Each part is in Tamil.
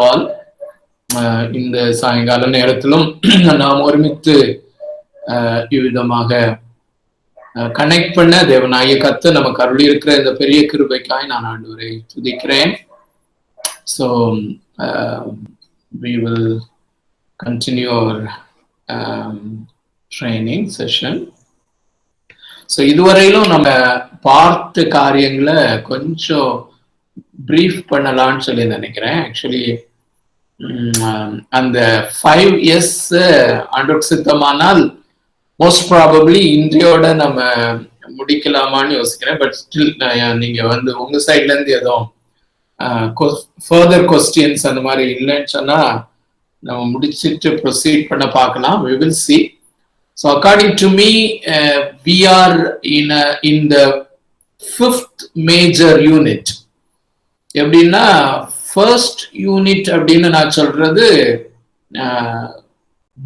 all இந்த சாயங்கால நேரத்திலும் நாம் ஒருமித்து இவ்விதமாக கனெக்ட் பண்ண தேவனாகிய கர்த்தர் நமக்கு அருளி இருக்கிற இந்த பெரிய கிருபைக்காய் நான் ஆண்டவரை துதிக்கிறேன். So we will continue our training session. So இதுவரையிலும் நம்ம பார்த்த காரியங்களை கொஞ்சம் பிரீஃப் பண்ணலாம்னு சொல்லி நினைக்கிறேன். ஆக்சுவலி அந்த 5 years ஆண்டவருக்கு சித்தமானால் மோஸ்ட் ப்ராபப்ளி இன்றையோட நம்ம முடிக்கலாமான்னு யோசிக்கிறேன். பட் ஸ்டில் நீங்க உங்க சைட்ல இருந்து எதுவும் ஃபர்தர் கொஸ்டின்ஸ் அந்த மாதிரி இல்லைன்னு சொன்னா நம்ம முடிச்சிட்டு ப்ரொசீட் பண்ண பார்க்கலாம். We will see. So according to me, we are in the 5th major unit. எப்படின்னா ஃபர்ஸ்ட் யூனிட் அப்படின்னு நான் சொல்றது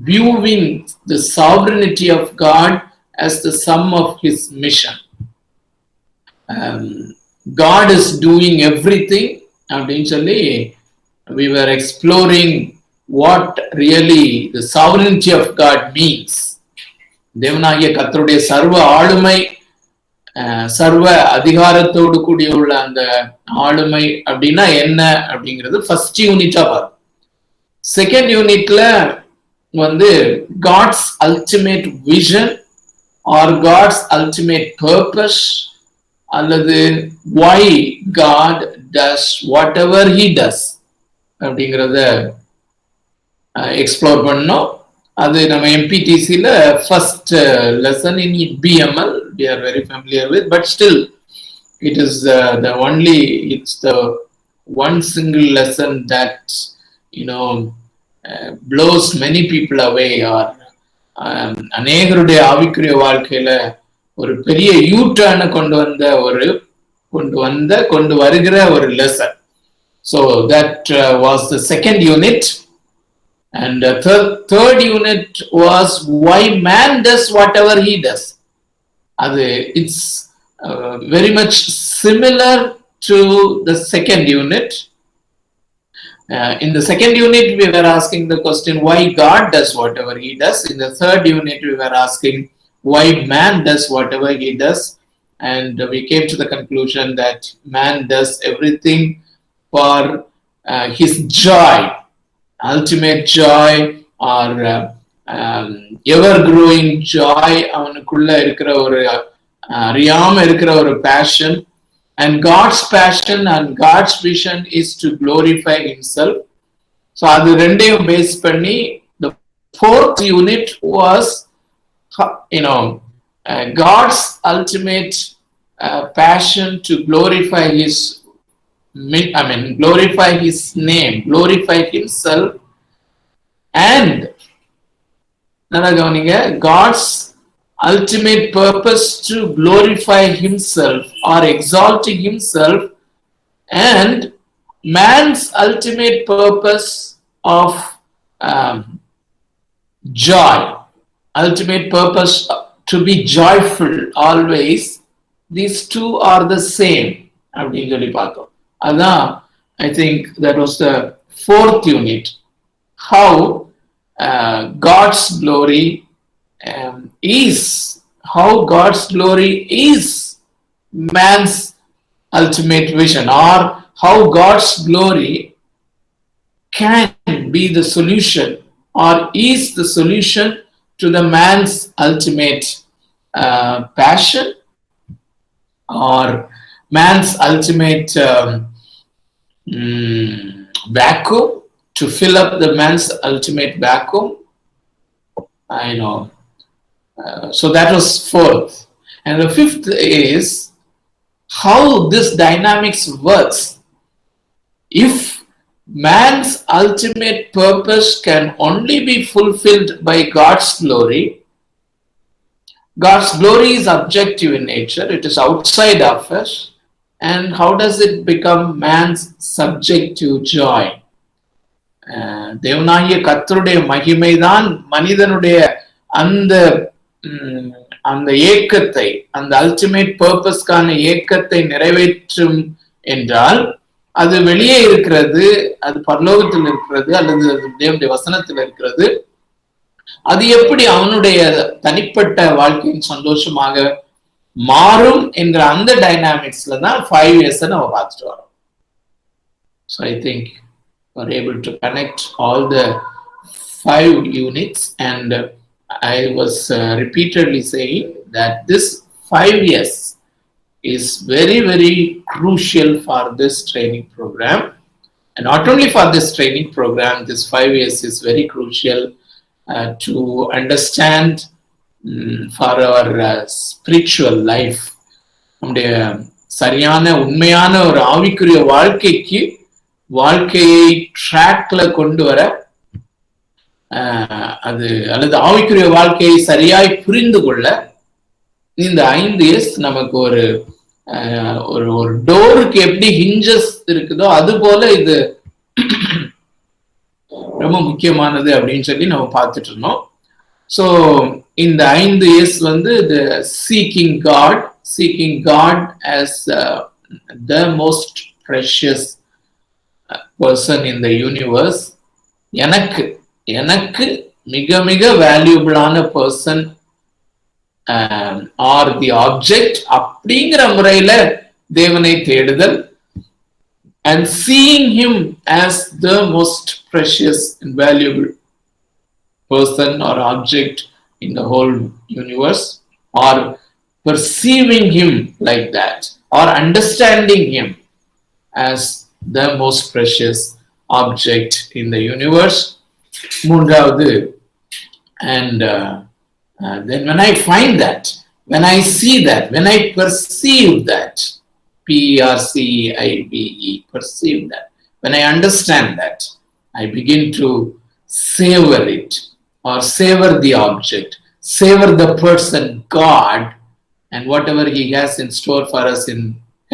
viewing the sovereignty of God as the sum of his mission. God is doing everything அப்படின்னு சொல்லி we were exploring what really the sovereignty of God means. தேவனாகிய கர்த்தருடைய சர்வ ஆளுமை, சர்வ அதிகாரத்தோடு கூடிய உள்ள அந்த ஆளுமை அப்படின்னா என்ன அப்படிங்கிறது ஃபர்ஸ்ட் யூனிட்டா பாரு. செகண்ட் யூனிட்ல God's ultimate vision or God's ultimate purpose அல்லது why God does whatever he does அப்படிங்கிறத எக்ஸ்ப்ளோர் பண்ணோம். அது நம்ம MPTCல first lesson in BML we are very familiar with, but still it is it's the one single lesson that blows many people away or அநேகருடைய ஆவிக்குரிய வாழ்க்கையில ஒரு பெரிய யூட்டர்னை கொண்டு வருகிற ஒரு lesson. So that was the second unit. And the third unit was why man does whatever he does. It's very much similar to the second unit. In the second unit, we were asking the question why God does whatever he does. In the third unit, we were asking why man does whatever he does. And we came to the conclusion that man does everything for his joy. Ultimate joy or ever growing joy, அவனுக்குள்ள இருக்கிற ஒரு அறியாம இருக்கிற ஒரு passion, and God's passion and God's vision is to glorify himself. So அது ரெண்டையும் பேஸ் பண்ணி the fourth unit was God's ultimate passion to glorify glorify his name, glorify himself, and God's ultimate purpose to glorify himself or exalting himself, and man's ultimate purpose of joy, ultimate purpose to be joyful always. These two are the same அப்படின்னு சொல்லி பார்த்தோம். அதான் I think that was the fourth unit. How God's glory is man's ultimate vision, or how God's glory can be the solution or is the solution to the man's ultimate passion or man's ultimate vacuum, to fill up the man's ultimate vacuum. I know. So that was fourth. And the fifth is how this dynamics works. If man's ultimate purpose can only be fulfilled by God's glory is objective in nature, it is outside of us. And how does it become man's subjective joy? தேவனாகிய கர்த்தருடைய மகிமைதான் மனிதனுடைய அந்த ஏக்கத்தை, அந்த அல்டிமேட் பர்பஸ்க்கான ஏக்கத்தை நிறைவேற்றும் என்றால் அது வெளியே இருக்கிறது, அது பரலோகத்தில் இருக்கிறது, அல்லது தேவனுடைய வசனத்தில் இருக்கிறது. அது எப்படி அவனுடைய தனிப்பட்ட வாழ்க்கையின் சந்தோஷமாக மாறும் என்கிற அந்த டைனாமிக்ஸ்ல தான் 5 years நம்ம பார்த்துட்டு வரோம். So I think we're able to connect all the 5 units, and I was repeatedly saying that this 5 years is very, very crucial for this training program. And not only for this training program, this 5 years is very crucial to understand for our spiritual life. நம்முடைய சரியான உண்மையான ஒரு ஆவிக்குரிய வாழ்க்கையை ட்ராக்ல கொண்டு வர, அது அல்லது ஆவிக்குரிய வாழ்க்கையை சரியாய் புரிந்து கொள்ள இந்த 5 years நமக்கு ஒரு டோருக்கு எப்படி ஹிஞ்சஸ் இருக்குதோ அது போல இது ரொம்ப முக்கியமானது அப்படின்னு சொல்லி நம்ம பார்த்துட்டு இருந்தோம். ஸோ இந்த 5 years வந்து seeking God as the most precious person in the universe. எனக்கு மிக மிக வேல்யூபிளான பர்சன் ஆர் தி ஆப்ஜெக்ட் அப்படிங்கிற முறையில தேவனை தேடுதல், and seeing him as the most precious and valuable person or object in the whole universe, or perceiving him like that, or understanding him as the most precious object in the universe. மூன்றாவது, and then when I find that, when I see that, when I perceive that, P-E-R-C-I-V-E, perceive that, when I understand that, I begin to savor it, or savor the object, savor the person, God, and whatever he has in store for us in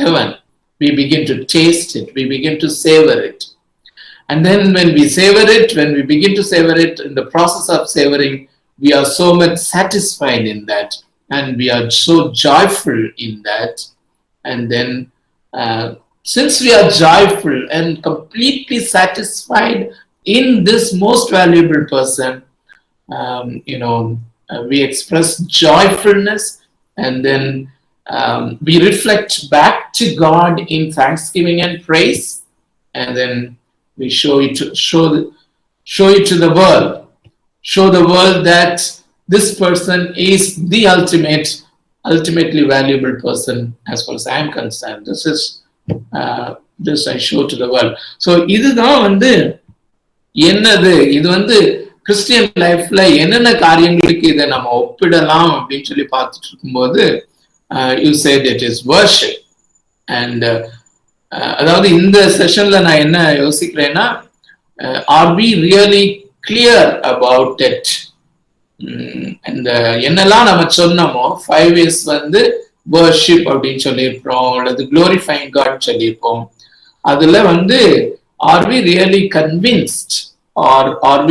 heaven. We begin to taste it, we begin to savor it. And then when we begin to savor it, in the process of savoring, we are so much satisfied in that, and we are so joyful in that. And then since we are joyful and completely satisfied in this most valuable person, we express joyfulness, and then we reflect back to God in thanksgiving and praise, and then we show it to the world. Show the world that this person is the ultimately valuable person as far as I am concerned. This I show to the world. So இதுதான் இது கிறிஸ்டியன் லைஃப்ல என்னென்ன காரியங்களுக்கு இதை நம்ம ஒப்பிடலாம் அப்படின்னு சொல்லி பார்த்துட்டு இருக்கும்போது, you said it is worship. And அதாவது இந்த செஷன்ல நான் என்ன யோசிக்கிறேன்னா, are we really clear about it? இந்த என்னெல்லாம் நம்ம சொன்னோமோ 5 years worship அப்படின்னு சொல்லியிருப்போம், அல்லது glorifying God சொல்லியிருப்போம். அதுல are we really convinced, or are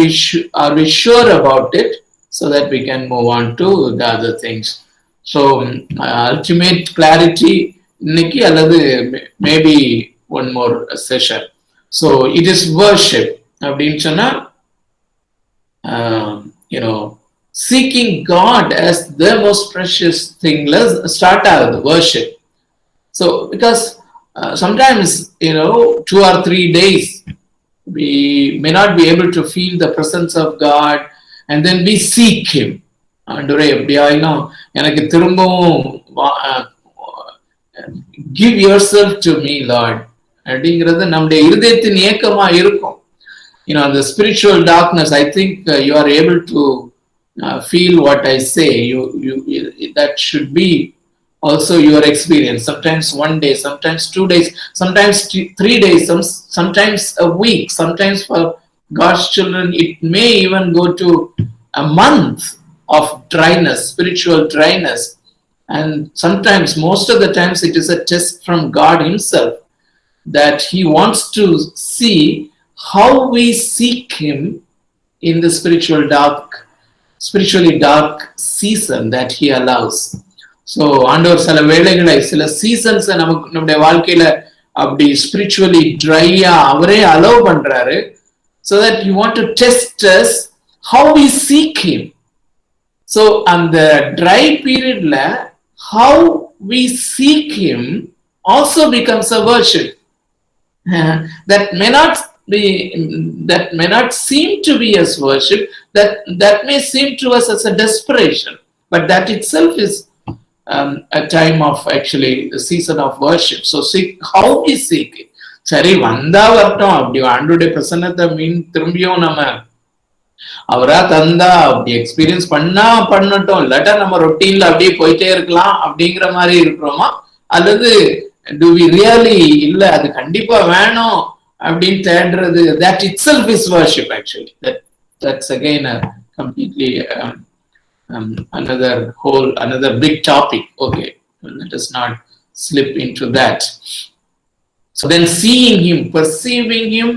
we sure about it, so that we can move on to the other things? So ultimate clarity இன்னைக்கு, அல்லது maybe one more session. So it is worship அப்படின்னு சொன்னா, seeking God as the most precious thing. Let's start out the worship. So because sometimes 2 or 3 days we may not be able to feel the presence of God, and then we seek him. ஆண்டவரே எப்படியாயினும் எனக்கு திரும்பவும் give yourself to me, Lord அப்படிங்கிறது நம்முடைய இருதயத்தின் ஏக்கமா இருக்கும். The spiritual darkness, I think you are able to feel what I say. That should be also your experience. Sometimes 1 day, sometimes 2 days, sometimes 3 days, sometimes a week. Sometimes for God's children, it may even go to a month of dryness, spiritual dryness. And sometimes, most of the times, it is a test from God himself, that he wants to see how we seek him in the spiritually dark season that he allows. So ஆண்டவர் சில வேளைகளை, சில சீசன்ஸ் நம்முடைய வாழ்க்கையில அப்படி ஸ்பிரிச்சுவலி ட்ரையா அவரே அலோவ் பண்றாரு. So that you want to test us how we seek him. So அந்த dry periodல how we seek him also becomes a worship. That may not seem to be as worship, that may seem to us as a desperation, but that itself is a time of actually the season of worship. So seek, how we seek it. சரி வந்தா வரட்டும், அப்படி ஆண்டோடைய பிரசன்னத்தை திரும்பியும் நம்ம அவரா தந்தா அப்படி எக்ஸ்பீரியன்ஸ் பண்ணட்டும், இல்லாட்டா நம்ம ரொட்டீன்ல அப்படியே போயிட்டே இருக்கலாம் அப்படிங்கிற மாதிரி இருக்கிறோமா, அல்லது do we really இல்ல அது கண்டிப்பா வேணும் அப்படின்னு தேடுறது, that itself is worship actually. That's again a completely another big topic. Okay, let us not slip into that. So then seeing him, perceiving him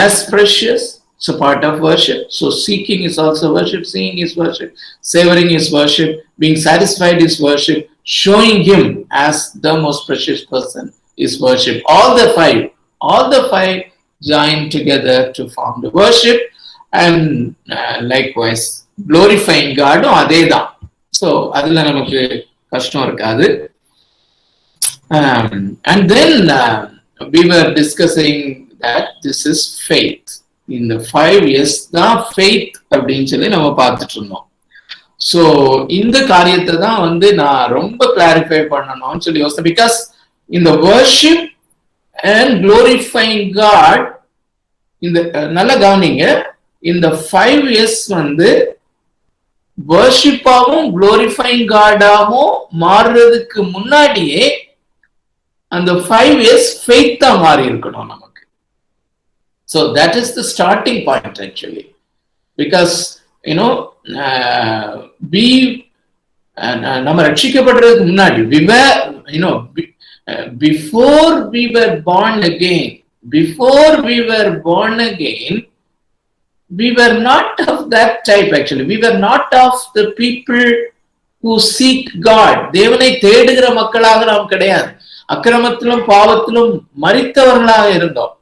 as precious, it's a part of worship. So seeking is also worship, seeing is worship, savoring is worship, being satisfied is worship, showing him as the most precious person is worship. All the five join together to form the worship. And likewise glorifying God அதே தான். ஸோ அதுல நமக்கு கஷ்டம் இருக்காது. And then we were discussing that this is faith. இந்த 5 years தான் faith அப்படின்னு சொல்லி நம்ம பார்த்துட்டு இருந்தோம். ஸோ இந்த காரியத்தை தான் நான் ரொம்ப கிளாரிஃபை பண்ணணும்னு சொல்லி யோசித்தேன். பிகாஸ் இந்த வர்ஷிப் அண்ட் குளோரிஃபைங் காட், இந்த நல்லா கவனிங்க, இந்த 5 years வர்ஷிப்பாவும் குளோரிஃபைங் காடாகவும் மாறுறதுக்கு முன்னாடியே அந்த 5 years ஃபெய்த்தா மாறி இருக்கணும் நமக்கு. So that is the starting point actually, because you know நம்ம ரட்சிக்கப்படுறதுக்கு முன்னாடி we were, you know, before we were born again, we were not of that type actually. We were not of the people who seek God. தேவனை தேடுகிற மக்களாக நாம் கிடையாது. அக்கிரமத்திலும் பாவத்திலும் மரித்தவர்களாக இருந்தோம்.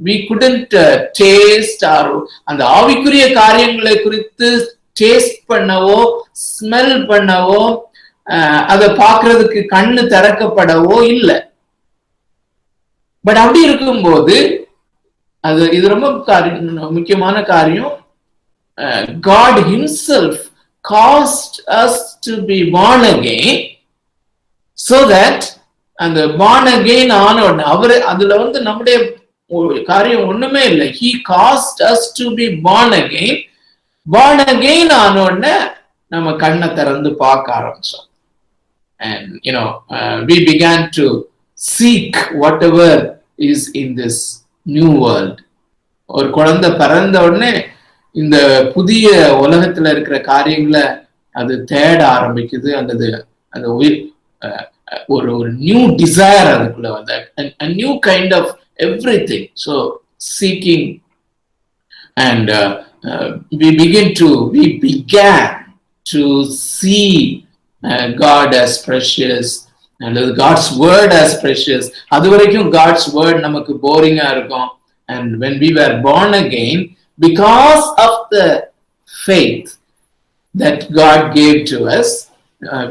We couldn't taste or அந்த ஆவிக்குரிய காரியங்களை குறித்து டேஸ்ட் பண்ணவோ ஸ்மெல் பண்ணவோ அதை பார்க்கறதுக்கு கண்ணு திறக்கப்படவோ இல்லை. பட் அப்படி இருக்கும்போது இது ரொம்ப முக்கியமான காரியம். God himself caused us to be born again, so that அந்த born again ஆன உடனே அவரு அதுல நம்முடைய காரியம் ஒண்ணுமே இல்லை. He caused us to be born again. born again ஆன உடனே நம்ம கண்ணை திறந்து பார்க்க ஆரம்பிச்சோம். And you know, we began to seek whatever is in this new world. ஒரு குழந்தை பிறந்த உடனே இந்த புதிய உலகத்துல இருக்கிற காரியங்களை அது தேட ஆரம்பிக்குது. அந்த ஒரு நியூ டிசைர் அதுக்குள்ள a new kind of everything. So seeking, and we began to see God as precious and God's word as precious. அது வரைக்கும் God's word நமக்கு போரிங்கா இருக்கும். And when we were born again, because of the faith that God gave to us,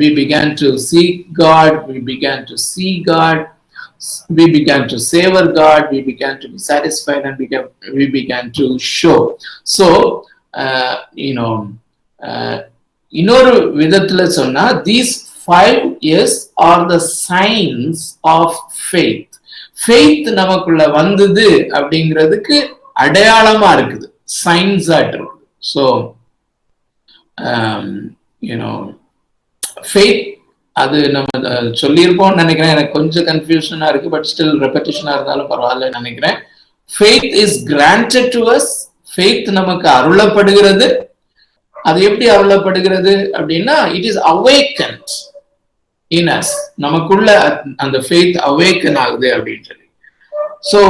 we began to seek God, we began to see God, we began to savor God, we began to be satisfied, and we began to show. So you know, இன்னொரு விதத்துல சொன்னா, these 5 years are the signs of faith. faith நமக்குள்ள வந்தது அப்படிங்கிறதுக்கு அடையாளமா இருக்குது, சைன்ஸா இருக்குது. ஸோ யூனோ faith அது நம்ம சொல்லியிருப்போம்னு நினைக்கிறேன். எனக்கு கொஞ்சம் கன்ஃபியூஷனா இருக்கு, பட் ஸ்டில் ரெப்படிஷனா இருந்தாலும் பரவாயில்ல நினைக்கிறேன். faith is granted to us. faith நமக்கு அருளப்படுகிறது. அது எப்படி அருளப்படுகிறது அப்படின்னா, it is awakened in us. நமக்குள்ள அந்த faith awaken ஆகுது அப்படின்னு சொல்லி. So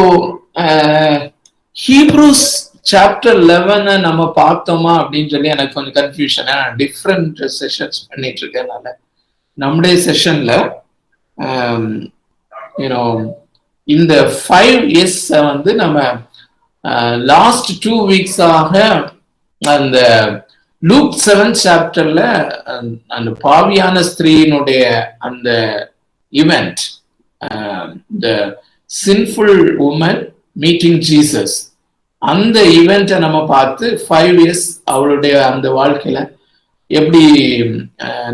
Hebrews chapter 11 நம்ம பார்த்தோமா அப்படின்னு சொல்லி எனக்கு கொஞ்சம் கன்ஃபியூஷன். டிஃப்ரெண்ட் செஷன்ஸ் பண்ணிட்டு இருக்கனால நம்முடைய செஷன்ல யூனோ இந்த 5 years வந்து நம்ம லாஸ்ட் 2 வீக்ஸாக அந்த லூக் 7 சாப்டர்ல அந்த பாவியான ஸ்திரீனுடைய அந்த இவெண்ட், த சின்ஃபுல் உமன் மீட்டிங் ஜீசஸ், அந்த ஈவெண்ட்டை நம்ம பார்த்து 5 years அவளுடைய அந்த வாழ்க்கையில எப்படி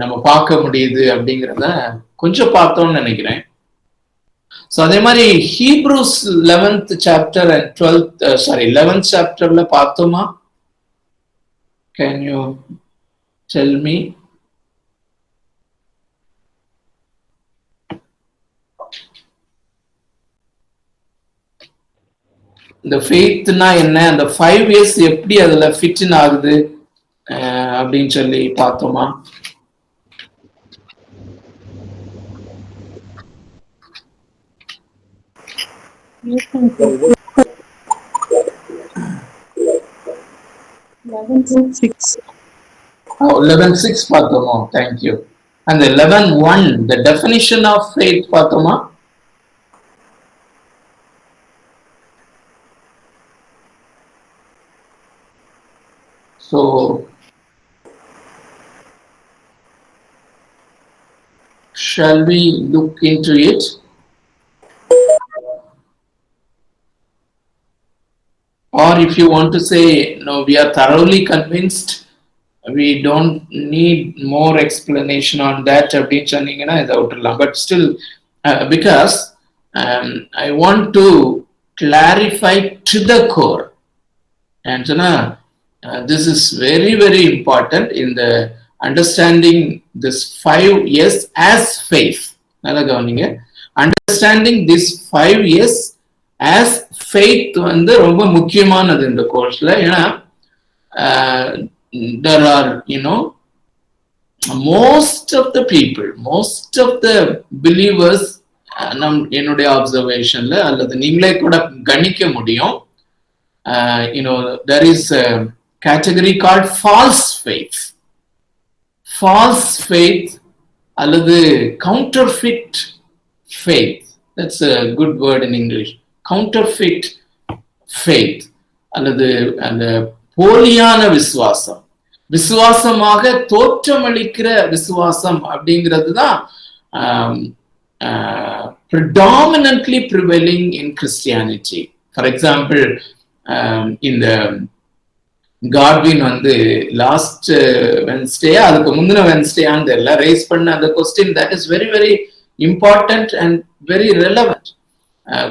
நம்ம பார்க்க முடியுது அப்படிங்கிறத கொஞ்சம் பார்த்தோம்னு நினைக்கிறேன். ஸோ அதே மாதிரி Hebrews 11th chapter and 11th chapterல பார்த்தோமா? Can you tell me? இந்த ஃபெய்த்னா என்ன, அந்த 5 years எப்படி அதுல ஃபிட் இன் ஆகுது அப்படின்னு சொல்லி பார்த்தோமா? Oh, 11:6 பார்த்தோமா? Thank you. And 11:1 the definition of faith பார்த்தோமா? So shall we look into it? Or if you want to say, no, we are thoroughly convinced, we don't need more explanation on that, but still, because I want to clarify to the core. And so now, this is very, very important in the understanding this 5 years as faith. Understanding this 5 years as faith வந்து ரொம்ப முக்கியமானது இந்த கோர்ஸ்ல. ஏன்னா there are, most of the people, most of the believers, என்னுடைய அப்சர்வேஷன்ல அல்லது நீங்களே கூட கணிக்க முடியும், there is a category called false faith. False faith அல்லது counterfeit faith. That's a good word in English. Counterfeit faith அல்லது அந்த போலியான விசுவாசம், விசுவாசமாக தோற்றமளிக்கிற விசுவாசம் அப்படிங்கிறது தான் predominantly prevailing in Christianity. For example, இந்த காட்வின் வந்து லாஸ்ட் வென்ஸ்டே அதுக்கு முந்தின வென்ஸ்டேன்னு தெரியல ரேஸ் பண்ண அந்த question, that is very very important and very relevant.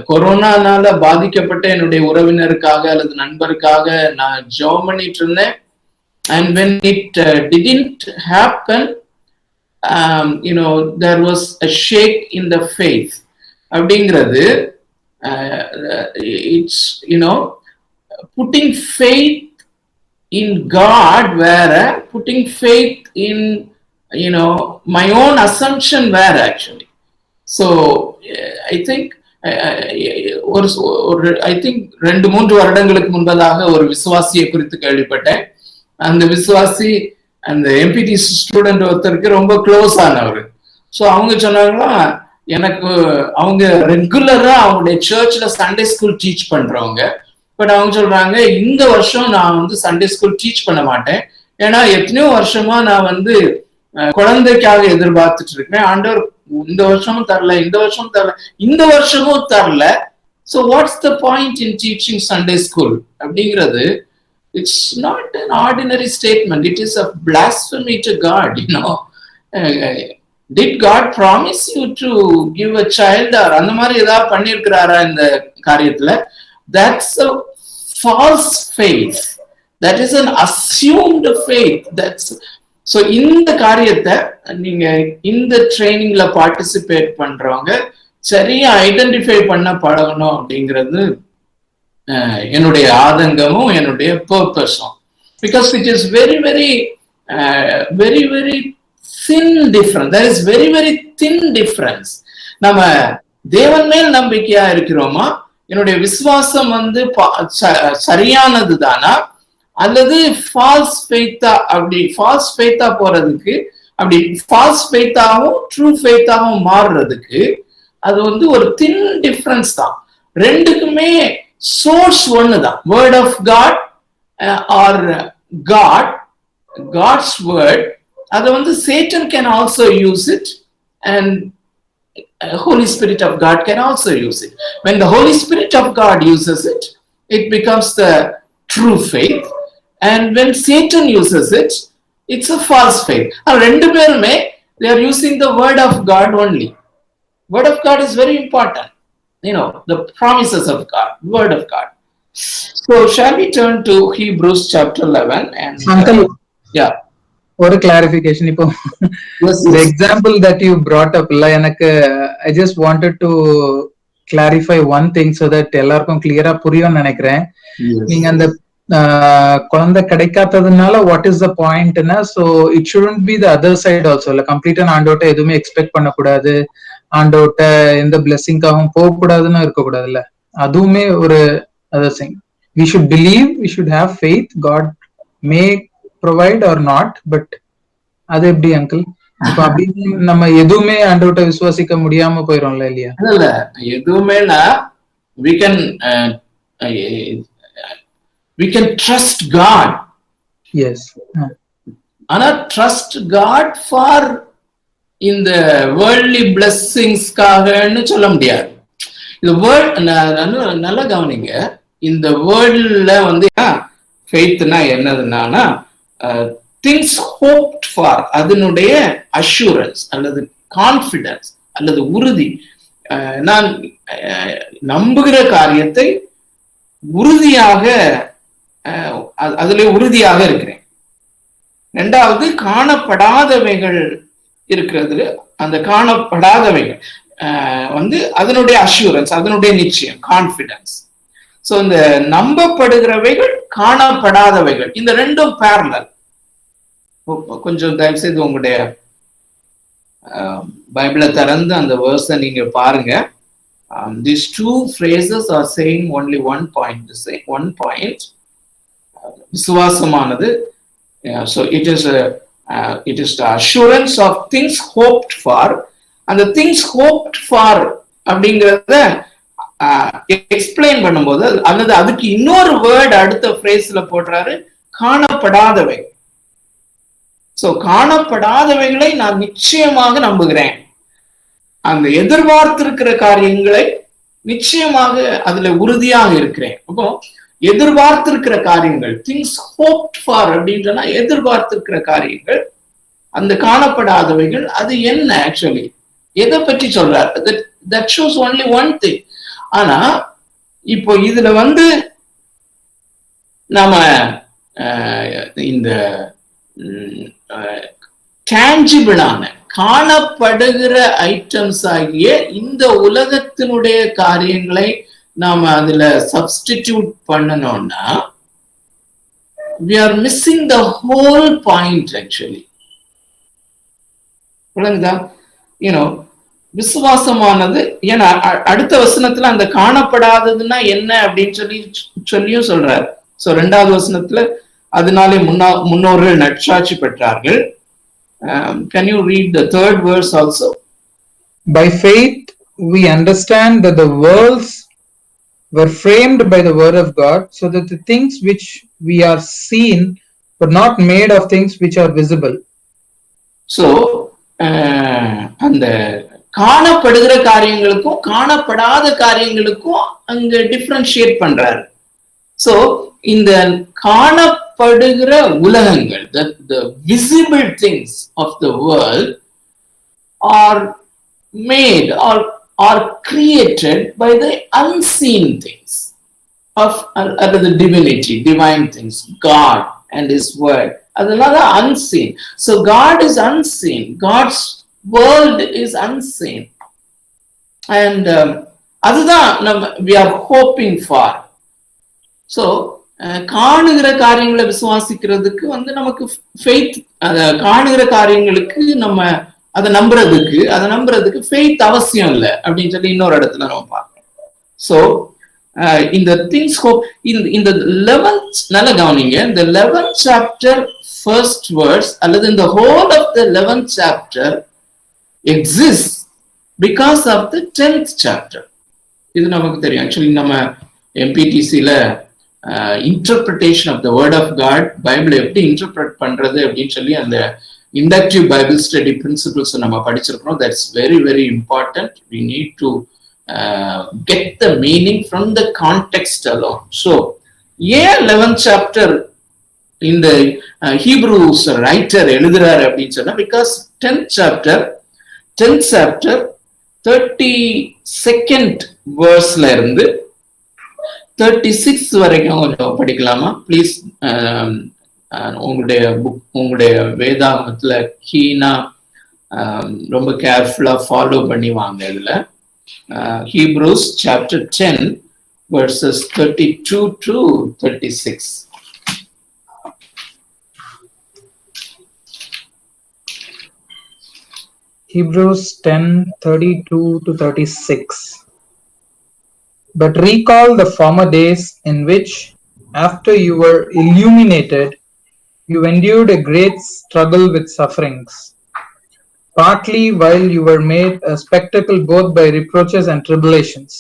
கொரோனானால பாதிக்கப்பட்ட என்னுடைய உறவினருக்காக அல்லது நண்பருக்காக நான் ஜெபம் பண்ணிட்டு இருந்தேன். And when it didn't happen, there was a shake in the faith. அப்படிங்கிறது it's putting faith in God வேற, putting faith in my own assumption வேற actually. So I think I think 2-3 வருடங்களுக்கு முன்பதாக ஒரு விசுவாசியை குறித்து கேள்விப்பட்டேன். அந்த விசுவாசி அந்த எம்பிடி ஸ்டூடெண்ட் ஒருத்தருக்கு ரொம்ப க்ளோஸ் ஆனவர். ஸோ அவங்க சொன்னாங்களா, எனக்கு அவங்க ரெகுலரா அவங்களுடைய சர்ச்ல சண்டே ஸ்கூல் டீச் பண்றவங்க. பட் அவங்க சொல்றாங்க, இந்த வருஷம் நான் வந்து சண்டே ஸ்கூல் டீச் பண்ண மாட்டேன், ஏன்னா எத்தனையோ வருஷமா நான் வந்து குழந்தைக்காக எதிர்பார்த்துட்டு இருக்கேன், ஆண்டவர் இந்த வருஷமும் தரல, இந்த வருஷமும் தரல, இந்த வருஷமும் தரல. So what's the point in teaching Sunday school அப்படிங்கிறது, it's not an ordinary statement, it is a blasphemy to God. Did God promise you to give a child, or அந்த மாதிரி ஏதாவது பண்ணியிருக்கிறாரா இந்த காரியத்துல? That's a false faith, that is an assumed faith. That's so இந்த காரியத்தை நீங்க இந்த ட்ரைனிங்ல பார்ட்டிசிபேட் பண்றவங்க சரியா ஐடென்டிஃபை பண்ண பழகணும் அப்படிங்கிறது என்னுடைய ஆதங்கமும் என்னுடைய பர்பஸும். Because it is very very very very thin difference. There is very very thin difference. நம்ம தேவன் மேல் நம்பிக்கையா இருக்கிறோமா, என்னுடைய விசுவாசம் வந்து சரியானது தானா, அல்லது ஃபால்ஸ் ஃபெய்த்தா? அப்படி ஃபால்ஸ் ஃபெய்த்தா போறதுக்கு, அப்படி ஃபால்ஸ் ஃபெய்த்தாவும் ட்ரூ ஃபெய்த்தாவும் மாறுறதுக்கு அது வந்து ஒரு தின் டிஃபரன்ஸ் தான். ரெண்டுக்குமே சோர்ஸ் ஒன்னு தான். Word of God or God's word, அதை வந்து Satan can also use it and Holy Spirit of God can also use it. When the Holy Spirit of God uses it, it becomes the true faith. And when Satan uses it, it's a false faith. They are using the word of God only. Word of God is very important. The promises of God, word of God. So shall we turn to Hebrews chapter 11 and Uncle, yeah. ஒரு கிளாரிபிகேஷன். இப்போ the example that you brought up, எனக்கு I just wanted to clarify one thing so that எல்லாருக்கும் கிளியரா புரியும்னு நினைக்கிறேன். நீங்க அந்த குழந்தை கிடைக்காததுனால வாட் இஸ் த பாயிண்ட்னா, so it shouldn't be the other side also. இல்லை கம்ப்ளீட்டா ஆண்டோட்ட எதுவுமே எக்ஸ்பெக்ட் பண்ணக்கூடாது, ஆண்டோட்ட எந்த பிளெஸிங்காகவும் போகக்கூடாதுன்னு இருக்கக்கூடாதுல்ல, அதுவுமே ஒரு other thing. We should believe, we should have faith, God may provide or not. But அது எப்படி அங்கிள்? இப்ப அப்படின்னு நம்ம எதுவுமே ஆண்டோட்ட விசுவாசிக்க முடியாம போயிடும்ல இல்லையா? இல்ல, எதுவுமேனா we can trust God. Yes. ஆனா trust God for இந்த worldly blessingsக்காகன்னு சொல்ல முடியாது. இந்த வேர்ல்ட் நல்லா கவனிங்க. இந்த வேர்ல்ட்ல வந்து ஃபெய்த்னா என்னதுன்னா திங்ஸ் ஹோப்ட் ஃபார், அதனுடைய அஷூரன்ஸ் அல்லது கான்ஃபிடன்ஸ் அல்லது உறுதி. நான் நம்புகிற காரியத்தை உறுதியாக அதுல உறுதியாக இருக்கிறேன். ரெண்டாவது, காணப்படாதவைகள் இருக்கிறது. அந்த காணப்படாதவைகள் வந்து அதனுடைய அஷூரன்ஸ், அதனுடைய நிச்சயம், கான்ஃபிடன்ஸ். சோ இந்த நம்பப்படுகிறவைகள், காணப்படாதவைகள், இந்த ரெண்டும் பேரலல். கொஞ்சம் தயவு செய்து உங்களுடைய பைபிளை திறந்து அந்த வேர்ஸை நீங்க பாருங்க. These two phrases are saying only one point. To say one point, விசுவாசமானது. So it is the assurance of things hoped for. And the things hoped for அப்படிங்கிறத எக்ஸ்பிளைன் பண்ணும்போது அல்லது அதுக்கு இன்னொரு வேர்ட் அடுத்த ஃப்ரேஸ்ல போடுறாரு, காணப்படாதவை. சோ காணப்படாதவைகளை நான் நிச்சயமாக நம்புகிறேன். அந்த எதிர்பார்த்திருக்கிற காரியங்களை நிச்சயமாக அதுல உறுதியாக இருக்கிறேன். அப்போ எதிர்பார்த்திருக்கிற காரியங்கள், திங்ஸ் ஹோப்ட் ஃபார் அப்படின்றனா எதிர்பார்த்திருக்கிற காரியங்கள். அந்த காணப்படாதவைகள் அது என்ன, ஆக்சுவலி எதை பற்றி சொல்றாரு? that shows only one thing. ஆனா இப்போ இதுல வந்து நாம இந்த டேஞ்சிபிளான காணப்படுகிற ஐட்டம்ஸ் ஆகிய இந்த உலகத்தினுடைய காரியங்களை நாம அதுல சப்ஸ்டிடியூட் பண்ணணும்னா we are missing the whole point actually. புரியுதா? விசுவாசமானது, ஏன்னா அடுத்த வசனத்துல அந்த காணப்படாததுன்னா என்ன அப்படின்னு சொல்லியும் சொல்றாரு. சோ 2வது வசனத்துல அதனாலே முன்னோர்கள் நற்சாட்சி பெற்றார்கள். Can you read the 3rd verse also? By faith we understand that the worlds were framed by the word of God, so that the things which we are seen were not made of things which are visible. So அந்த காணப்படுகிற காரியங்களுக்கும் காணப்படாத காரியங்களுக்கும் அங்க டிஃபரன்ஷியேட் பண்றாரு. சோ இந்த காணப்படுகிற உலகங்கள், the visible things of the world are made or are created by the unseen things of the divinity, divine things, God and His word. அதனால unseen. So God is unseen. God's world is unseen. And அதுதான் நம்ம we are hoping for. So காணுகிற காரியங்களை விசுவாசிக்கிறதுக்கு வந்து நமக்கு ஃபெய்த், காணுகிற காரியங்களுக்கு நம்ம அதை நம்புறதுக்கு ஃபெய்த் அவசியம் இல்லை அப்படின்னு சொல்லி இன்னொரு இடத்துல நம்ம பார்க்கணும். ஸோ இந்த திங்ஸ் ஹோப், இந்த 11th நல்ல கவனிங்க, இந்த 11th chapter first verse அல்லது இந்த whole of the 11th chapter exists because of the 10th chapter. இது நமக்கு தெரியும். ஆக்சுவலி நம்ம எம்பிடிசில interpretation of the word of God, Bible எப்படி இன்டர்பிரட் பண்றது அப்படின்னு சொல்லி அந்த இண்டக்டிவ் பைபிள் ஸ்டடி பிரின்சிபிள்ஸ் நம்ம படிச்சிருக்கிறோம். That's very very important. We need to get the meaning from the context alone. So, 11th chapter in the Hebrews writer எழுதுறாரு அப்படின்னு சொன்னா, because 10th chapter 32nd verseல இருந்து 36 வரைக்கும் கொஞ்சம் படிக்கலாமா ப்ளீஸ்? உங்களுடைய வேதாகமத்துல கீனா ரொம்ப கேர்ஃபுல்லா ஃபாலோ பண்ணி வாங்க. இதுல Hebrews chapter 10 verses 32 to 36. Hebrews 10:32 to 36. But recall the former days in which, after you were illuminated, you endured a great struggle with sufferings, partly while you were made a spectacle both by reproaches and tribulations,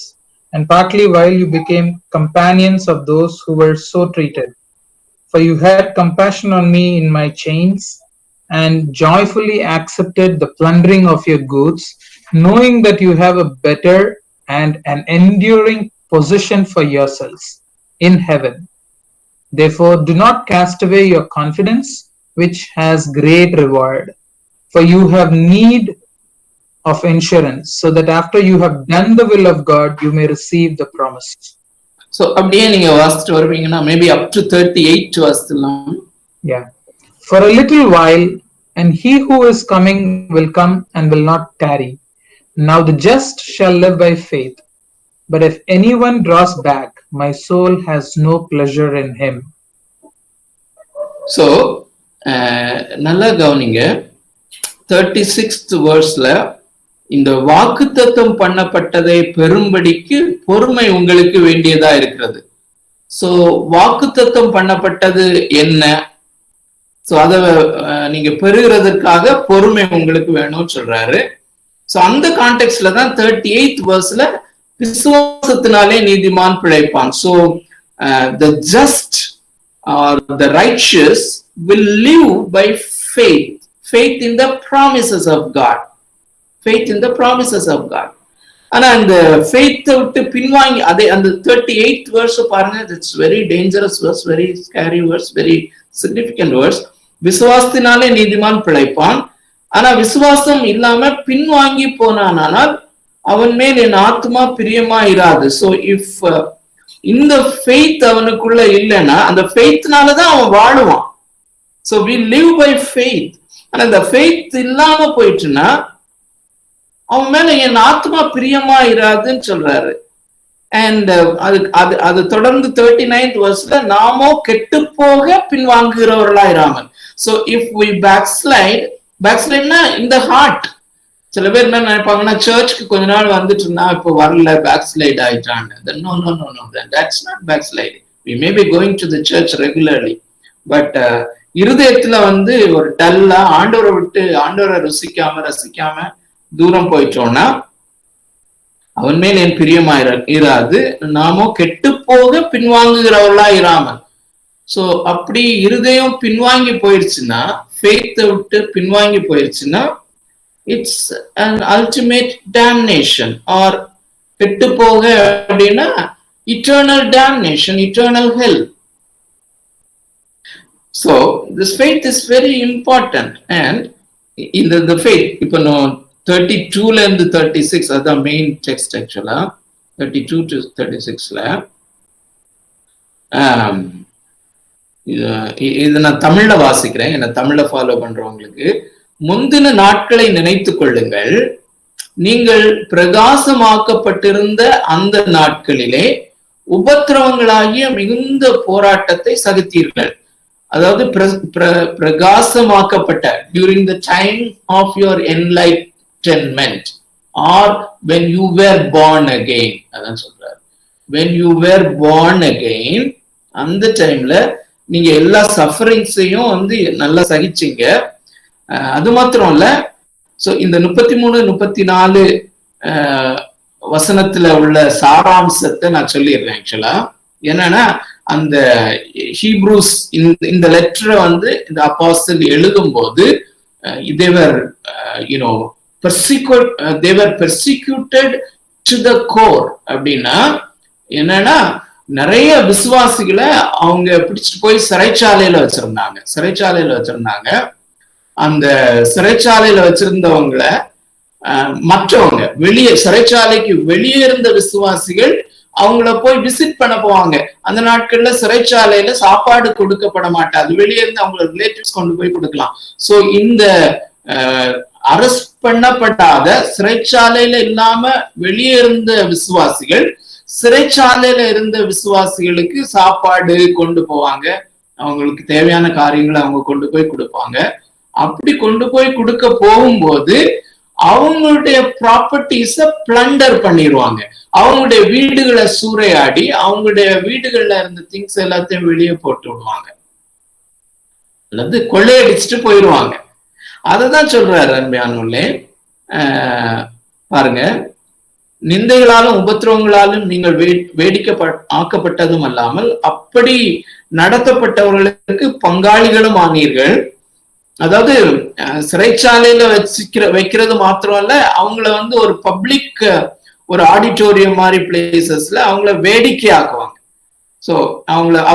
and partly while you became companions of those who were so treated. For you had compassion on me in my chains, and joyfully accepted the plundering of your goods, knowing that you have a better and an enduring position for yourselves in heaven. Therefore, do not cast away your confidence, which has great reward. For you have need of insurance, so that after you have done the will of God, you may receive the promise. So, அப்படியே நீங்க வாசிட்டு வருவீங்கன்னா maybe up to 38 வாசிக்கலாம். Yeah. For a little while, and he who is coming will come and will not tarry. Now the just shall live by faith. But if anyone draws back, my soul has no pleasure in him. So, நல்லா கவனிங்க. 36th verseல இந்த வாக்குத்தத்தம் பண்ணப்பட்டதை பெறும்படிக்கு பொறுமை உங்களுக்கு வேண்டியதா இருக்கிறது. சோ வாக்குத்தத்தம் பண்ணப்பட்டது என்ன? சோ அத நீங்க பெறுகிறதுக்காக பொறுமை உங்களுக்கு வேணும்னு சொல்றாரு. சோ அந்த கான்டெக்ட்ல தான் 38th verseல விசுவாசத்தினாலே நீதிமான் பிழைப்பான். So the just or the righteous will live by faith. Faith in the promises of God. Faith in the promises of God. ஆனா அந்த faith விட்டு பின்வாங்கி அதே அந்த 38th verse பாருங்க. It's very dangerous verse, very scary verse, very significant verse. விசுவாசத்தினாலே நீதிமான் பிழைப்பான். ஆனா விசுவாசம் இல்லாம பின்வாங்கி போனானால் அவன் மேல் என் ஆத்மா பிரியமா இராது. So if இந்த faith அவனுக்குள்ள இல்லைன்னா அந்த faithனாலதான் அவன் வாழுவான். So we live by faith. ஆனா இந்த faith இல்லாம போயிட்டுன்னா அவன் மேல என் ஆத்மா பிரியமா இராதுன்னு சொல்றாரு. அண்ட் அது தொடர்ந்து 39th verseல நாமோ கெட்டு போக பின்வாங்குகிறவர்களா இராமல். So if we backslide in the heart. சில பேர் என்ன நினைப்பாங்கன்னா சர்ச்சுக்கு கொஞ்ச நாள் வந்துட்டு இருந்தா இப்போ வரல பேக்ஸ்லைட் ஆயிட்டாங்க. No, that's not backsliding. We may be going to the church regularly, but இருதயத்துல ஒரு டல்லா ஆண்டவரை ரசிக்காம தூரம் போயிட்டோம்னா அவன் மேல் என் பிரியமா இராது, நாமோ கெட்டு போக பின்வாங்குகிறவர்களா இராமல். சோ அப்படி இருதயம் பின்வாங்கி போயிடுச்சுன்னா, ஃபெய்த்தை விட்டு பின்வாங்கி போயிடுச்சுன்னா, it's an ultimate damnation. Or கெட்டு போக அப்படின்னா eternal damnation, eternal hell. So this faith is very important. And in the faith, இப்போ 32ல இருந்து 36 அதான் மெயின் டெக்ஸ்ட். ஆக்சுவலா 32 to 36ல இது நான் தமிழ்ல வாசிக்கிறேன். என்ன தமிழ்ல ஃபாலோ பண்றவங்களுக்கு, முந்தின நாட்களை நினைத்துக் கொள்ளுங்கள், நீங்கள் பிரகாசமாக்கப்பட்டிருந்த அந்த நாட்களிலே உபத்திரவங்களாகிய மிகுந்த போராட்டத்தை சகித்தீர்கள். அதாவது பிரகாசமாக்கப்பட்ட during the time of your enlightenment or when you were born again. அதான் சொல்றாரு, when you were born again, அந்த டைம்ல நீங்க எல்லா சஃபரிங்ஸையும் நல்லா சகிச்சீங்க. அது மாத்திரம் இல்ல, சோ இந்த 33, 34 வசனத்துல உள்ள சாராம்சத்தை நான் சொல்லிடுறேன். ஆக்சுவலா என்னன்னா, அந்த ஹீப்ரூஸ் இந்த லெட்டரை வந்து இந்த அப்போஸ்தலர் எழுதும் போது தேவர் பெர்சிக்யூட்டட் டு த கோர். அப்படின்னா என்னன்னா, நிறைய விசுவாசிகளை அவங்க பிடிச்சிட்டு போய் சிறைச்சாலையில வச்சிருந்தாங்க. அந்த சிறைச்சாலையில வச்சிருந்தவங்களை மற்றவங்க சிறைச்சாலைக்கு வெளியே இருந்த விசுவாசிகள் அவங்கள போய் விசிட் பண்ண போவாங்க. அந்த நாட்கள்ல சிறைச்சாலையில சாப்பாடு கொடுக்கப்பட மாட்டாது, வெளியே இருந்து அவங்க ரிலேட்டிவ்ஸ் கொண்டு போய் கொடுக்கலாம். சோ இந்த அரெஸ்ட் பண்ணப்படாத சிறைச்சாலையில இல்லாம வெளியே இருந்த விசுவாசிகள் சிறைச்சாலையில இருந்த விசுவாசிகளுக்கு சாப்பாடு கொண்டு போவாங்க, அவங்களுக்கு தேவையான காரியங்களை அவங்க கொண்டு போய் கொடுப்பாங்க. அப்படி கொண்டு போய் கொடுக்க போகும்போது அவங்களுடைய ப்ராப்பர்ட்டிஸ பிளண்டர் பண்ணிடுவாங்க, அவங்களுடைய வீடுகளை சூறையாடி அவங்களுடைய வீடுகள்ல இருந்த திங்ஸ் எல்லாத்தையும் வெளியே போட்டு விடுவாங்க, அல்லது கொள்ளையடிச்சுட்டு போயிடுவாங்க. அததான் சொல்றாரு அன்பானவர்களே. பாருங்க, நிந்தைகளாலும் உபத்திரவங்களாலும் நீங்கள் ஆக்கப்பட்டதும் அல்லாமல் அப்படி நடத்தப்பட்டவர்களுக்கு பங்காளிகளும் ஆனீர்கள். அதாவது சிறைச்சாலையில வைக்கிறது மாத்திரம் இல்ல, அவங்கள வந்து ஒரு பப்ளிக் ஒரு ஆடிட்டோரியம் மாதிரி பிளேசஸ்ல அவங்கள வேடிக்கை ஆக்குவாங்க. சோ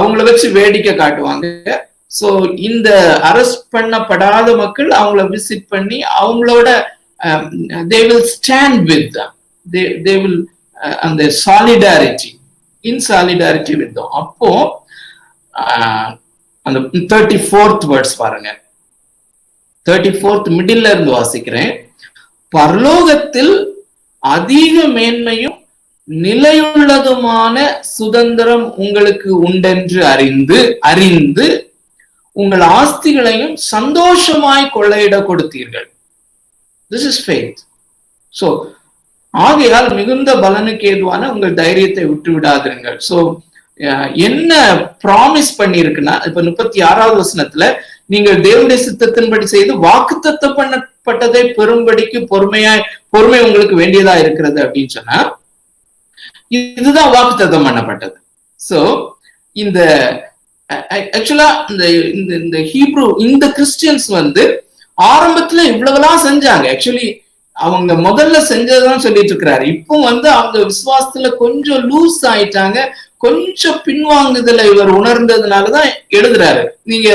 அவங்கள வச்சு வேடிக்கை காட்டுவாங்க. சோ இந்த அரெஸ்ட் பண்ணப்படாத மக்கள் அவங்கள விசிட் பண்ணி அவங்களோட they will stand with them, they will அந்த solidarity with them. அப்போ அந்த 34th verse பாருங்க, 34th மிடில்ல இருந்து வாசிக்கிறேன். பரலோகத்தில் அதிக மேன்மையும் நிலையுள்ளதுமான சுதந்திரம் உங்களுக்கு உண்டென்று அறிந்து உங்கள் ஆஸ்திகளையும் சந்தோஷமாய் கொள்ளையிட கொடுத்தீர்கள். This is faith. So ஆகையால் மிகுந்த பலனுக்கு ஏதுவான உங்கள் தைரியத்தை விட்டு விடாதிருங்கள். சோ என்ன ப்ராமிஸ் பண்ணிருக்குன்னா, இப்ப 36வது வசனத்துல நீங்கள் தேவனுடைய சித்தத்தின்படி செய்து வாக்குத்தத்தம் பண்ணப்பட்டதை பெறும்படிக்கு பொறுமை உங்களுக்கு வேண்டியதா இருக்கிறது அப்படின்னு சொன்னா, இதுதான் வாக்குத்தத்தம் பண்ணப்பட்டது. சோ இந்த ஆக்சுவலா இந்த ஹீப்ரூ இந்த கிறிஸ்டியன்ஸ் வந்து ஆரம்பத்துல இவ்வளவுலாம் செஞ்சாங்க. ஆக்சுவலி அவங்க முதல்ல செஞ்சதான் சொல்லிட்டு இருக்கிறாரு. இப்போ வந்து அவங்க விசுவாசத்துல கொஞ்சம் லூஸ் ஆயிட்டாங்க, கொஞ்சம் பின்வாங்குதல இவர் உணர்ந்ததுனாலதான் எழுதுறாரு. நீங்க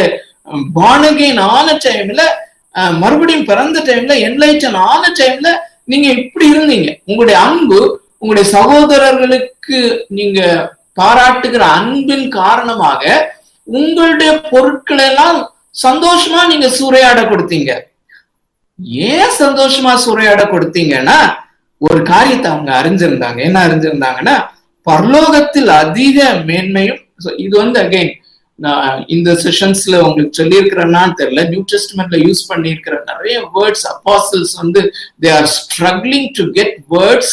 born again ஆன டைம்ல, மறுபடியும் பிறந்த டைம்ல, என்லைட்டன் ஆன டைம்ல நீங்க இப்படி இருந்தீங்க. உங்களுடைய அன்பு, உங்களுடைய சகோதரர்களுக்கு நீங்க பாராட்டுகிற அன்பின் காரணமாக உங்களுடைய பொருட்களை எல்லாம் சந்தோஷமா நீங்க சூறையாட கொடுத்தீங்க. ஏன் சந்தோஷமா சூறையாட கொடுத்தீங்கன்னா, ஒரு காரியத்தை அவங்க அறிஞ்சிருந்தாங்க. என்ன அறிஞ்சிருந்தாங்கன்னா, பரலோகத்தில் அதிக மேன்மையும். இது வந்து அகைன் நான் இந்த செஷன்ஸ்ல உங்களுக்கு சொல்லியிருக்கிறேன்னான்னு தெரியல, நியூ டெஸ்ட்மெண்ட்ல யூஸ் பண்ணியிருக்கிற நிறைய வேர்ட்ஸ் அப்பாஸ்டல்ஸ் வந்து they are struggling to get words,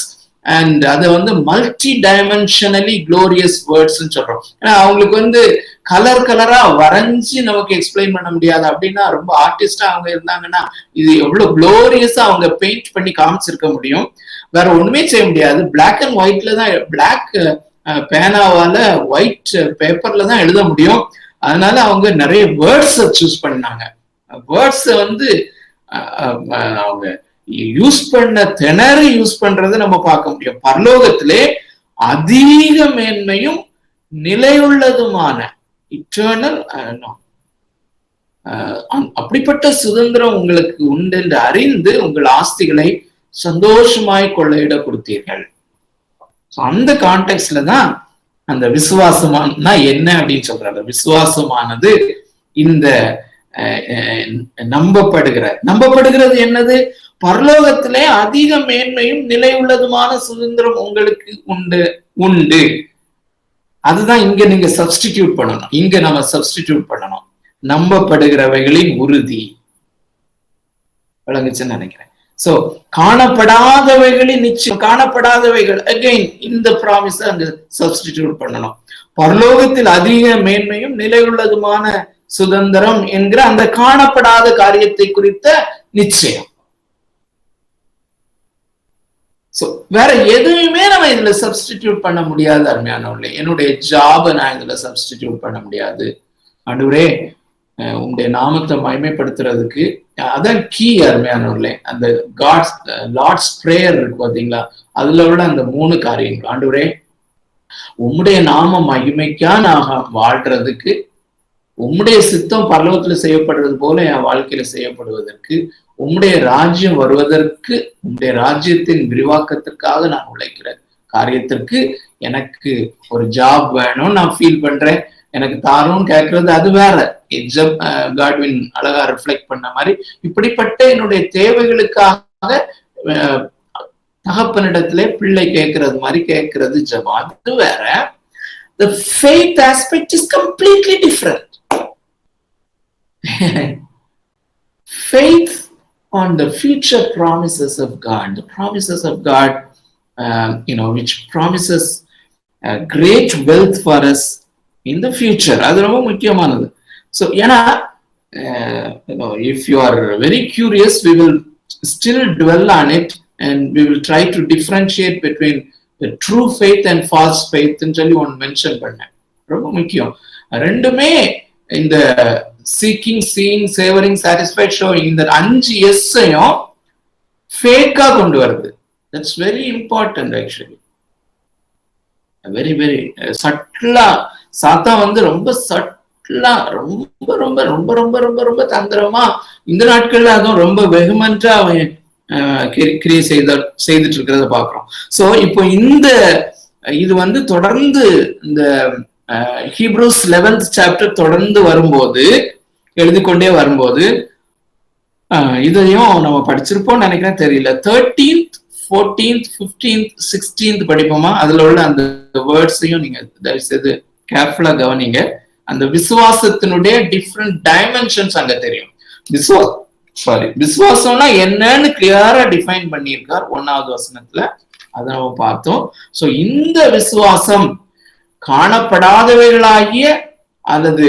and அதை வந்து மல்டி டைமென்ஷனலி குளோரியஸ் வேர்ட்ஸ் சொல்றோம். ஏன்னா அவங்களுக்கு வந்து கலரா வரைஞ்சி நமக்கு எக்ஸ்பிளைன் பண்ண முடியாது. அப்படின்னா ரொம்ப ஆர்டிஸ்டா அவங்க இருந்தாங்கன்னா இது எவ்வளவு குளோரியஸா அவங்க பெயிண்ட் பண்ணி காமிச்சிருக்க முடியும். வேற ஒண்ணுமே செய்ய முடியாது. பிளாக் அண்ட் ஒயிட்ல தான், பிளாக் பேனாவால ஒயிட் பேப்பர்ல தான் எழுத முடியும். அதனால அவங்க நிறைய வேர்ட்ஸ் சூஸ் பண்ணாங்க. வேர்ட்ஸ் வந்து அவங்க யூஸ் பண்ண திணறி யூஸ் பண்றதை நம்ம பார்க்க முடியும். பரலோகத்திலே அதிக மேன்மையும் நிலையுள்ளதுமான இட்டர்னல் அப்படிப்பட்ட சுதந்திரம் உங்களுக்கு உண்டு என்று அறிந்து உங்கள் ஆஸ்திகளை சந்தோஷமாய் கொள்ளையிட கொடுத்தீர்கள். அந்த கான்டெக்ட்ல தான் அந்த விசுவாசமானா என்ன அப்படின்னு சொல்றாரு. விசுவாசமானது இந்த நம்பப்படுகிறது என்னது? பரலோகத்திலே அதிக மேன்மையும் நிலையுள்ளதுமான சுதந்திரம் உங்களுக்கு உண்டு. அதுதான் இங்க நீங்க சப்ஸ்டிடியூட் பண்ணணும். இங்க நம்ம சப்ஸ்டிடியூட் பண்ணணும். நம்பப்படுகிறவைகளின் உறுதி. விளங்குச்சுன்னு நினைக்கிறேன். சோ காணப்படாதவைகளின் நிச்சயம், காணப்படாதவைகள் அகைன் இந்த ப்ராமிஸ் அங்க சப்ஸ்டிடியூட் பண்ணணும். பரலோகத்தில் அதிக மேன்மையும் நிலையுள்ளதுமான சுதந்திரம் என்கிற அந்த காணப்படாத காரியத்தை குறித்த நிச்சயம். சோ வேற எதுவுமே நம்ம இதுல சப்ஸ்டிடியூட் பண்ண முடியாது அருமையானவர்களே. என்னுடைய ஜாபை நான் இதுல சப்ஸ்டிடியூட் பண்ண முடியாது. ஆண்டவரே உங்களுடைய நாமத்தை மகிமைப்படுத்துறதுக்கு அதான் கீ அருமையானவர்களே. அந்த லார்ட்ஸ் பிரேயர் இருக்கு பாத்தீங்களா, அதுல விட அந்த 3 காரியங்கள். ஆண்டவரே உம்முடைய நாம மகிமைக்கா நான் வாழ்றதுக்கு, உம்முடைய சித்தம் பரலோகத்துல செய்யப்படுறது போல என் வாழ்க்கையில செய்யப்படுவதற்கு, உம்முடைய ராஜ்யம் வருவதற்கு, உம்முடைய ராஜ்யத்தின் விரிவாக்கத்திற்காக நான் உழைக்கிற காரியத்திற்கு எனக்கு ஒரு ஜாப் வேணும் நான் ஃபீல் பண்றேன், எனக்கு தாரும் கேட்கறது அது வேற. காட்வின் அழகா ரிஃப்ளெக்ட் பண்ண மாதிரி இப்படிப்பட்ட என்னுடைய தேவைகளுக்காக தகப்பனிடத்திலே பிள்ளை கேட்கறது மாதிரி கேட்கறது ஜெபம், அது வேற. The faith aspect is completely different. Faith on the future promises of God, the promises of God, which promises great wealth for us in the future. அது ரொம்ப முக்கியமானது. So ஏன்னா if you are very curious, we will still dwell on it and we will try to differentiate between the true faith and false faith ன்னு சொல்லி ஒன்று மென்ஷன் பண்ணேன். ரொம்ப முக்கியம். ரெண்டுமே இந்த seeking, seeing, savouring, satisfied, showing, இந்த 5 எஸ்ஸையும் ஃபேக்கா கொண்டு வருது. That's very important actually. Very very சட்டிலா சாத்தான் வந்து ரொம்ப சட்டிலா ரொம்ப ரொம்ப ரொம்ப ரொம்ப ரொம்ப ரொம்ப தந்திரமா இந்த நாட்கள்ல அதுவும் ரொம்ப வெகுமன்றா அவன் கிரியை செய்துட்டு இருக்கிறத பாக்குறோம். சோ இப்போ இது வந்து தொடர்ந்து இந்த ஹீப்ரூஸ் 11th சாப்டர் தொடர்ந்து வரும்போது, எழுதி கொண்டே வரும்போது, இதையும் நம்ம படிச்சிருப்போம் நினைக்கிறேன், தெரியல. 13th, 14th, 15th, 16th படிப்போமா? அதுல உள்ள அந்த வேர்ட்ஸையும் நீங்க தயவு செய்து கேர்ஃபுல்லா கவனிங்க. அந்த விசுவாசத்தினுடைய டிஃப்ரெண்ட் டைமென்ஷன்ஸ் அங்க தெரியும். விசுவாசம்னா என்னன்னு கிளியரா டிஃபைன் பண்ணியிருக்கார் 1வது வசனத்துல, அதை நம்ம பார்த்தோம். சோ இந்த விசுவாசம் காணப்படாதவைகளாகிய அல்லது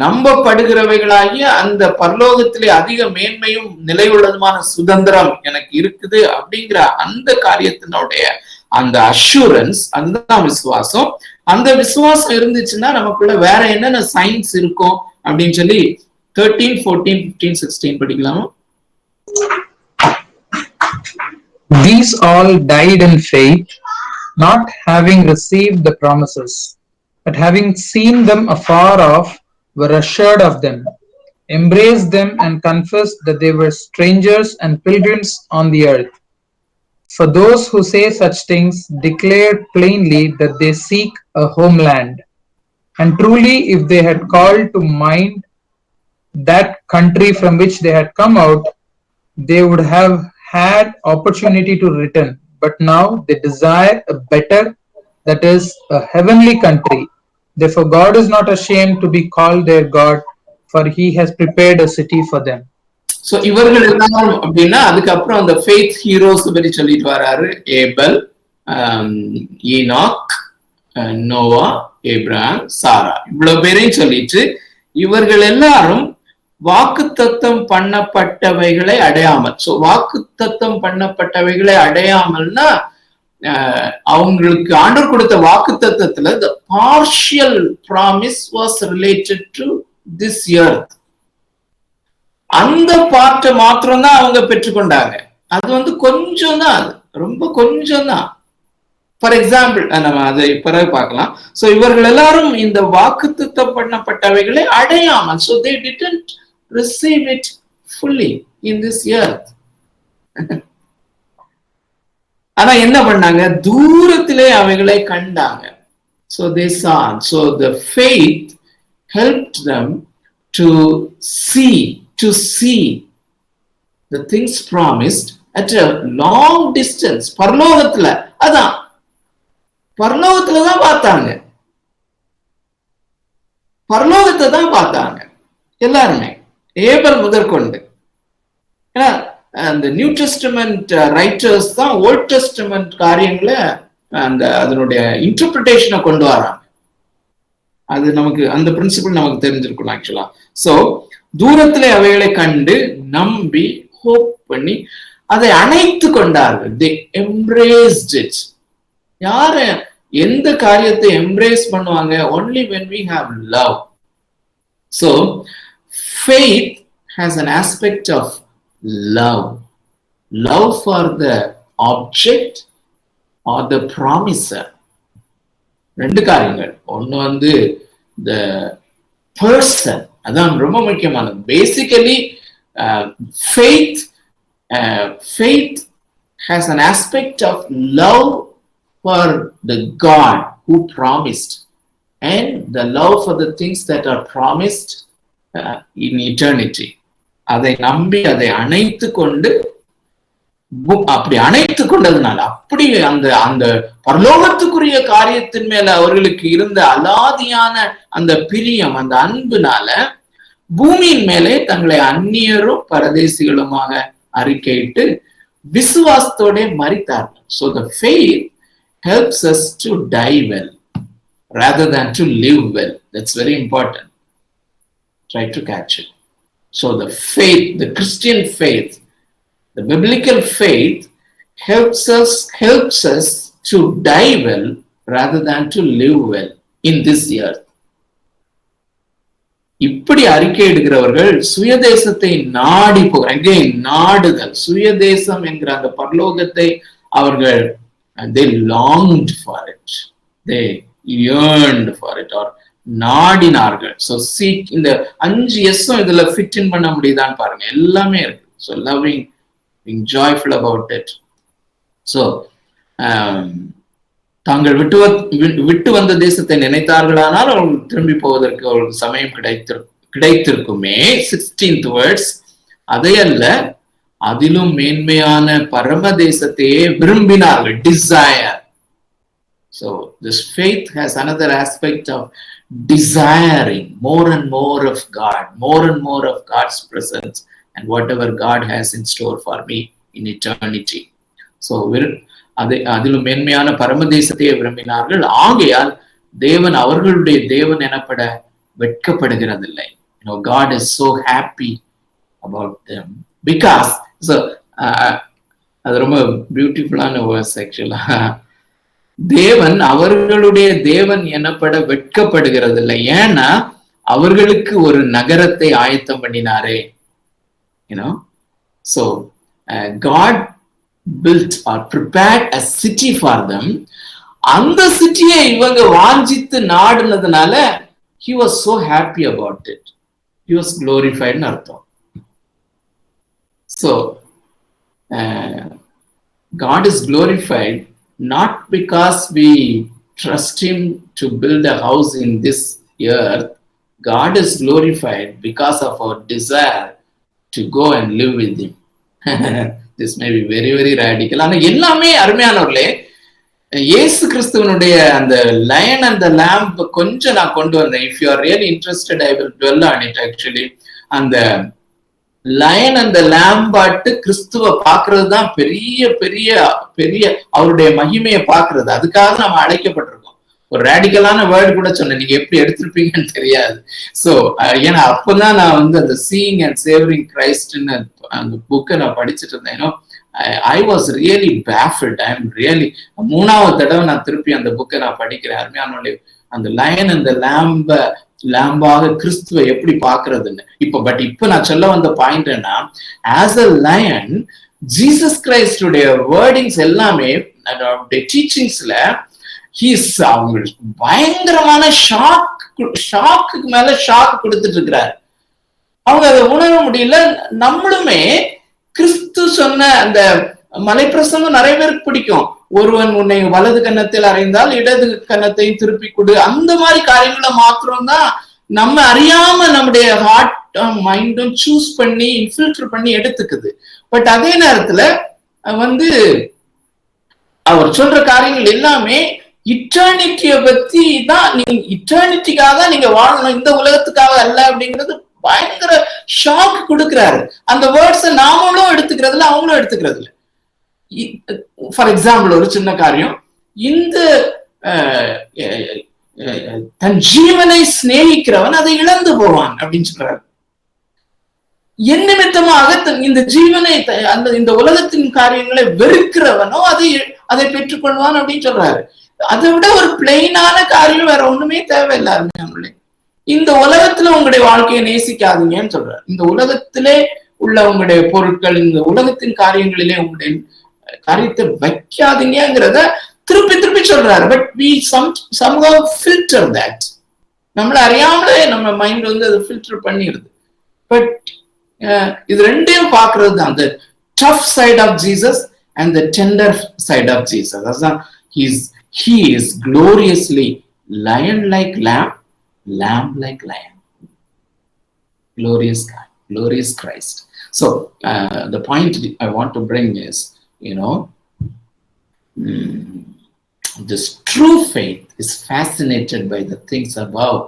நம்பப்படுகிறவைகளாகிய அந்த பரலோகத்திலே அதிக மேன்மையும் நிலையுள்ளதுமான சுதந்திரம் எனக்கு இருக்குது அப்படிங்கிற அந்த காரியத்தினுடைய அந்த அஷூரன்ஸ், அதுதான் விசுவாசம். அந்த விசுவாசம் இருந்துச்சுன்னா நமக்குள்ள வேற என்னென்ன சயின்ஸ் இருக்கும் அப்படின்னு சொல்லி 13, 14, 15, 16 படிக்கலாமா? These all died in faith, not having received the promises, but having seen them afar off, were assured of them, embraced them, and confessed that they were strangers and pilgrims on the earth. For those who say such things declare plainly that they seek a homeland. And truly, if they had called to mind that country from which they had come out, they would have had opportunity to return. But now they desire a better, that is, a heavenly country. Therefore, God is not ashamed to be called their God, for He has prepared a city for them. So, இவர்கள் எல்லாரும் அப்படின்னா அதுக்கப்புறம் அந்த ஃபெய்த் ஹீரோஸ் பற்றி சொல்லிட்டு வராரு. ஏபல், ஈனாக், நோவா, ஏப்ரஹாம், சாரா, இவ்வளவு பேரையும் சொல்லிட்டு இவர்கள் எல்லாரும் வாக்குத்தத்தம் பண்ணப்பட்டவைகளை அடையாமல். சோ வாக்குத்தத்தம் பண்ணப்பட்டவைகளை அடையாமல்னா அவங்களுக்கு ஆண்டவர் கொடுத்த வாக்குத்தத்தத்துல the partial promise was related to this earth. அந்த பார்ட்டை மாத்திரம் தான் அவங்க பெற்றுக்கொண்டாங்க. அது வந்து கொஞ்சம் தான், அது ரொம்ப கொஞ்சம் தான். ஃபார் எக்ஸாம்பிள் நம்ம அதை பிறகு பார்க்கலாம். சோ இவர்கள் எல்லாரும் இந்த வாக்குத்தத்தம் பண்ணப்பட்டவைகளை அடையாமல், so they didn't receive it fully in this earth. ஆனா என்ன பண்ணாங்க? தூரத்திலே அவைகளை கண்டாங்க. So they saw. So the faith helped them to see the things promised at a long distance. பரலோகத்துல, அதான் பரலோகத்துல தான் பார்த்தாங்க, பரலோகத்தை தான் பார்த்தாங்க எல்லாருமே, ஏபல் முதற்கொண்டு. ஏன்னா அந்த நியூ டெஸ்டமெண்ட் ரைட்டர்ஸ் தான் ஓல்ட் டெஸ்டமெண்ட் காரியங்களை அதனுடைய இன்டர்பிரிட்டேஷனை கொண்டு வராங்க. அது நமக்கு அந்த பிரின்சிபிள் நமக்கு தெரிஞ்சிருக்கணும் ஆக்சுவலா. சோ தூரத்திலே அவைகளை கண்டு நம்பி ஹோப் பண்ணி அதை அணைத்து கொண்டார்கள். they embraced it. யாரு எந்த காரியத்தை எம்ப்ரேஸ் பண்ணுவாங்க? only when we have love. So faith has an aspect of love for the object or the promiser. ரெண்டு காரியங்கள். ஒன்னு the person, அதான் ரொம்ப முக்கியமானது. Basically faith has an aspect of love for the God who promised, and the love for the things that are promised in eternity. அதை நம்பி அதை அணைத்து கொண்டு, அப்படி அணைத்து கொண்டதுனால, அப்படி அந்த பரலோகத்துக்குரிய காரியத்தின் மேல அவர்களுக்கு இருந்த அலாதியான அந்த பிரியம், அந்த அன்புனால பூமியின் மேலே தங்களை அந்நியரும் பரதேசிகளுமாக அறிக்கையிட்டு விசுவாசத்தோட மரித்தார்கள். So the faith helps us to die well rather than to live well. That's very important. Try to catch it. So the faith, the Christian faith, the biblical faith helps us to die well rather than to live well in this earth. இப்படி அறிக்கை எடுக்கிறவர்கள் சுயதேசத்தை நாடி நாடுதல், சுயதேசம் என்கிற அந்த பரலோகத்தை அவர்கள் they longed for it, they yearned for it, or நாடினார்கள். So seek, இந்த 5 எஸ்ஸும் இதுல ஃபிட் இன் பண்ண முடியுதான்னு பாருங்க, எல்லாமே இருக்கு. So loving, being joyful about it. So தாங்கள் விட்டு வந்த தேசத்தை நினைத்தார்களானால் அவர்கள் திரும்பி போவதற்கு அவர்களுக்கு சமயம் கிடைத்திருக்குமே. 16th words, அதையல்ல அதிலும் மேன்மையான பரம தேசத்தையே விரும்பினார்கள். desire. So this faith has another aspect of desiring more and more of God, more and more of God's presence and whatever God has in store for me in eternity. So அதிலும் மேன்மையான பரமதேசத்தையே விரும்பினார்கள். ஆகையால் தேவன் அவர்களுடைய தேவன் எனப்பட வெட்கப்படுகிறதில்லை. God is so happy about them because, so அது ரொம்ப பியூட்டிஃபுல்லான வேர்ஸ் ஆக்சுவலா. தேவன் அவர்களுடைய தேவன் எனப்பட வெட்கப்படுகிறதில்லை, ஏன்னா அவர்களுக்கு ஒரு நகரத்தை ஆயத்தம் பண்ணினாரே. So God built or prepared a city for them. அந்த சிட்டியை இவங்க வாஞ்சித்து நாடுனதுனால he was so happy about it. He was glorified ன்னு அர்த்தம். So God is glorified not because we trust him to build a house in this earth. God is glorified because of our desire to go and live with him. This may be very very radical. ஆனா எல்லாமே அருமையானவர்களே, இயேசு கிறிஸ்துவனுடைய அந்த லயன் அண்ட் த லேம்ப் கொஞ்சம் நான் கொண்டு வந்தேன். If you are really interested I will dwell on it. Actually அந்த லயன் அண்ட் த லேம்பாட்டு கிறிஸ்துவ பாக்குறது தான் பெரிய பெரிய பெரிய அவருடைய மகிமையை பாக்குறது. அதுக்காக நம்ம அழைக்கப்பட்டிருக்கோம். ஒரு ரேடிக்கலான வேர்டு கூட சொன்னேன், நீங்க எப்படி எடுத்திருப்பீங்கன்னு தெரியாது. ஸோ ஏன்னா அப்பதான் நான் அந்த சீயிங் அண்ட் சேவரிங் கிரைஸ்ட்னு அந்த புக்கை நான் படிச்சுட்டு இருந்தேன். I was really baffled. I am really, 3வது தடவை நான் திருப்பி அந்த புக்கை நான் படிக்கிறேன். அருமையான அந்த லயன் அந்த லேம்பாக கிறிஸ்துவை எப்படி பாக்குறதுன்னு. இப்ப நான் சொல்ல வந்த பாயிண்ட் என்ன, ஆஸ் அ லயன் ஜீசஸ் கிரைஸ்டுடைய வேர்டிங்ஸ் எல்லாமே டீச்சிங்ஸ்ல அவங்களுக்கு பயங்கரமான ஷாக்கு மேல ஷாக் கொடுத்துட்டு இருக்கிறார். அவங்க அதை உணர முடியல. நம்மளுமே கிறிஸ்து சொன்ன அந்த மலைப்பிரசங்கம் நிறைய பேருக்கு பிடிக்கும். ஒருவன் உன்னை வலது கன்னத்தில் அறைந்தால் இடது கன்னத்தை திருப்பி கொடு, அந்த மாதிரி காரியங்களை மாத்திரம் தான் நம்ம அறியாம நம்முடைய ஹார்ட் மைண்டும் சூஸ் பண்ணி ஃபில்டர் பண்ணி எடுத்துக்குது. பட் அதே நேரத்துல அவர் சொல்ற காரியங்கள் எல்லாமே இட்டர்னிட்டிய பத்தி தான். நீங்க இட்டர்னிட்டிக்காக தான் நீங்க வாழணும், இந்த உலகத்துக்காக அல்ல அப்படிங்கிறது பயங்கர ஷாக் கொடுக்கிறாரு. அந்த வேர்ட்ஸ் நாமளும் எடுத்துக்கிறதுல அவங்களும் எடுத்துக்கிறதுல. ஃபார் எக்ஸாம்பிள் ஒரு சின்ன காரியம், இந்த தன் ஜீவனை சிநேகிக்கிறவன் அதை இழந்து போவான் அப்படின்னு சொல்றாரு. என் நிமித்தமாக இந்த ஜீவனை அந்த இந்த உலகத்தின் காரியங்களை வெறுக்கிறவனோ அதை பெற்றுக்கொள்வான் அப்படின்னு சொல்றாரு. அதை விட ஒரு பிளெயினான காரியம் வேற ஒண்ணுமே தேவையில்லை. இந்த உலகத்துல உங்களுடைய வாழ்க்கையை நேசிக்காதீங்கன்னு சொல்றாரு. இந்த உலகத்திலே உள்ள உங்களுடைய பொருட்கள், இந்த உலகத்தின் காரியங்களிலே உங்களுடைய காரியத்தை வைக்காதீங்கிறத திருப்பி திருப்பி சொல்றாரு. But we somehow filter that. நம்மள அறியாமலே நம்ம மைண்ட் வந்து அதை ஃபில்டர் பண்ணிடுது. பட் இது ரெண்டையும் பாக்குறது தான், the tough side of Jesus and the tender side of Jesus. அதுதான் he is gloriously lion like lamb, lamb like lion. Glorious God, glorious Christ. So the point I want to bring is, this true faith is fascinated by the things above,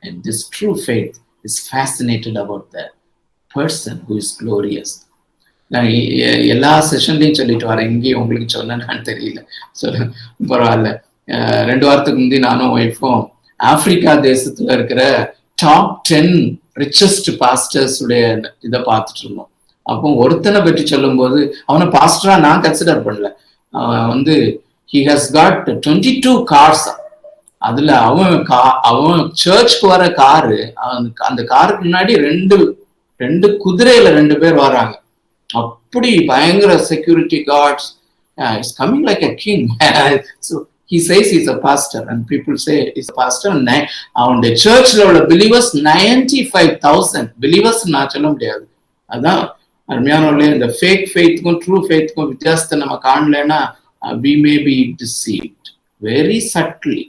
and this true faith is fascinated about the person who is glorious. நான் எல்லா செஷன்லையும் சொல்லிட்டு வரேன், இங்கேயும் உங்களுக்கு சொன்னேன்னு தெரியல, பரவாயில்ல. 2 வாரத்துக்கு முந்தி நானும் ஒய்ஃபும் ஆப்பிரிக்கா தேசத்துல இருக்கிற டாப் 10 ரிச்சஸ்ட் பாஸ்டர்ஸ் உடைய இதை பார்த்துட்டு இருந்தோம். அப்போ ஒருத்தனை பற்றி சொல்லும் போது அவனை பாஸ்டரா நான் கன்சிடர் பண்ணல. அவன் வந்து he has got 22 cars. அதுல அவன் சர்ச்சுக்கு வர காரு, அந்த காருக்கு முன்னாடி ரெண்டு குதிரையில 2 பேர் வராங்க. அப்படி பயங்கர security cards. It's coming like a king. So he says he's a pastor and people say he's a pastor. அவனுடைய சர்ச்ல உள்ள பிலீவர்ஸ் 95,000 பிலீவர்ஸ் நான் சொல்ல முடியாது. அதான் அருமையான இந்த ஃபேக் ஃபெய்த்துக்கும் ட்ரூ ஃபெய்த்துக்கும் வித்தியாசத்தை நம்ம காணலன்னா we may be deceived very subtly.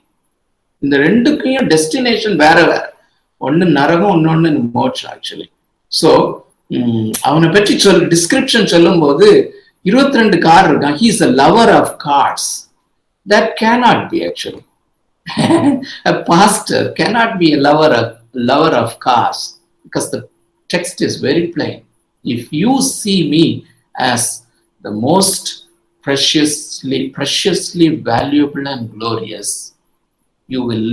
இந்த ரெண்டுக்கும் டெஸ்டினேஷன் வேற வேற, ஒன்னு நரகம், இன்னொன்னு மோட்சம் ஆக்சுவலி. ஸோ அவனை பற்றி டிஸ்கிரிப்ஷன் சொல்லும் போது 22 கார் இருக்கான். he is a lover of cars. That cannot be actually. A pastor cannot be a lover of cars, because the text is very plain. If you see me as the most preciously valuable and glorious, you will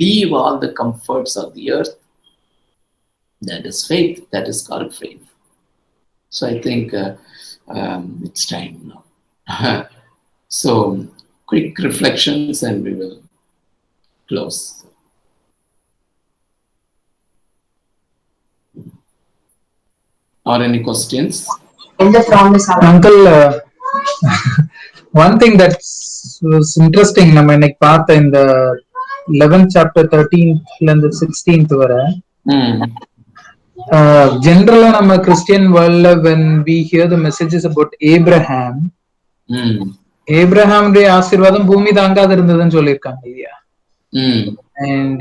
leave all the comforts of the earth. That is faith. That is called faith. So I think it's time now. So quick reflections and we will close. Or any questions? Uncle, one thing that was interesting, நம்ம இன்னைக்கு பார்த்த இந்த 11th chapter 13th and 16th வர ஜெனரலா நம்ம கிறிஸ்டியன் வேர்ல்ட்ல when we hear the messages about Abraham, ஏப்ரஹாமுடைய ஆசீர்வாதம் பூமி தாங்காது இருந்ததுன்னு சொல்லியிருக்காங்க இல்லையா? And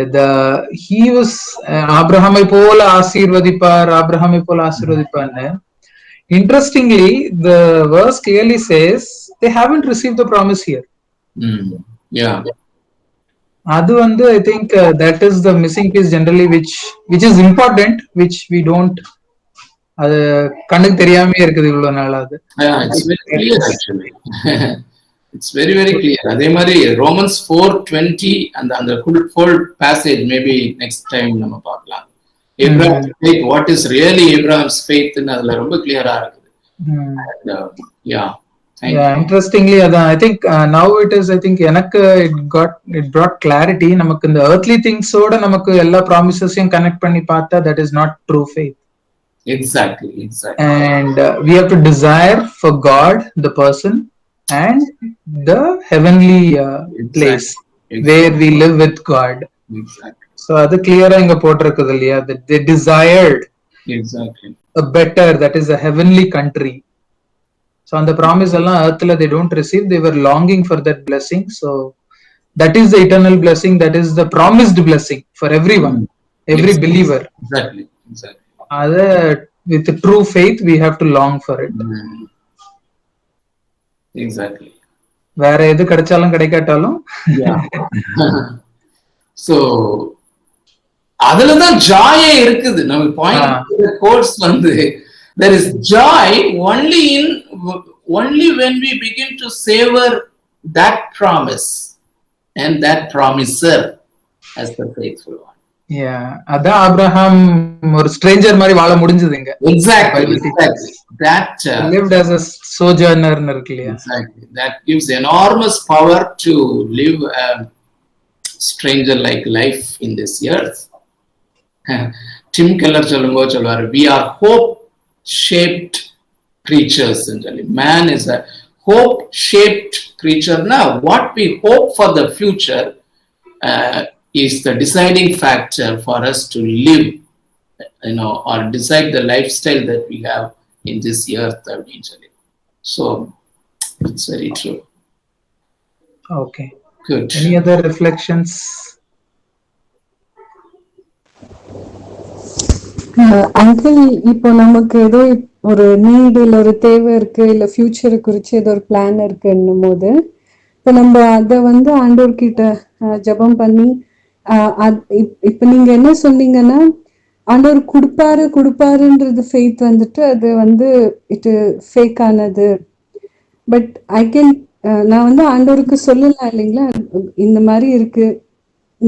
he was ஆபிரகாமை போல ஆசீர்வதிப்பார்னு. Interestingly, the verse clearly says they haven't received the promise here. Yeah. அது வந்து I think that is the missing piece generally, which is important, which we don't, அது கண்ணுக்கு தெரியாம இருக்குது இவ்வளவு நாள். அது it's very clear actually. It's very very clear. அதே மாதிரி Romans 4:20 அந்த full passage maybe next time நம்ம பார்க்கலாம். Abraham's faith, what is really Abraham's faith ன்னு அதுல ரொம்ப கிளியரா இருக்குது. Interestingly, I think now it is, I think எனக்கு it brought clarity. நமக்கு இந்த earthly things ஓட நமக்கு எல்லா promises-ஐயும் கனெக்ட் பண்ணி பார்த்தா that is not true faith. Exactly. And we have to desire for God, the person, and the heavenly place where we live with God. Exactly. So அது clear-ஆ இங்க போட்டிருக்குது இல்லையா? That they desired a better, that is a heavenly country. So on the promise எல்லாம் earthல they don't receive, they were longing for that blessing. So that is the eternal blessing, that is the promised blessing for everyone, every believer. Exactly. Ada with true faith we have to long for it. Exactly. வேற எது கிடைச்சாலும் கிடைக்காட்டாலும். So அதுலதான் ஜாயே இருக்குது. நம்ம பாயிண்ட் கோர்ஸ் வந்து there is joy only when we begin to savor that promise and that promiser as the faithful one. Yeah, அதான் ஆப்ரஹாம் ஒரு ஸ்ட்ரேஞ்சர் மாதிரி வாழ முடிஞ்சதுங்க. Exactly, Bible teaches. exactly. That He lived as a sojourner இருக்கு இல்லையா? exactly. That gives enormous power to live a stranger-like life in this earth. Tim Keller சொல்லும்போது சொல்வார், we are hope-shaped creatures. Man is a hope-shaped creature. Now, what we hope for the future is the deciding factor for us to live, or decide the lifestyle that we have in this earth. So, it's very true. Okay. Good. Any other reflections? Uncle, இப்போ நமக்கு ஏதோ ஒரு நீடு இல்ல ஒரு தேவை இருக்கு, இல்ல ஃபியூச்சரை குறிச்சு ஏதோ ஒரு பிளான் இருக்குன்னும் போது, இப்ப நம்ம அத ஆண்டவர்கிட்ட ஜெபம் பண்ணி, இப்ப நீங்க என்ன சொன்னீங்கன்னா, ஆண்டவர் கொடுப்பாருன்றது ஃபெய்த் அது இட் ஃபேக் ஆனது. பட் ஐ கேன் நான் ஆண்டவருக்கு சொல்லலாம் இல்லைங்களா, இந்த மாதிரி இருக்கு,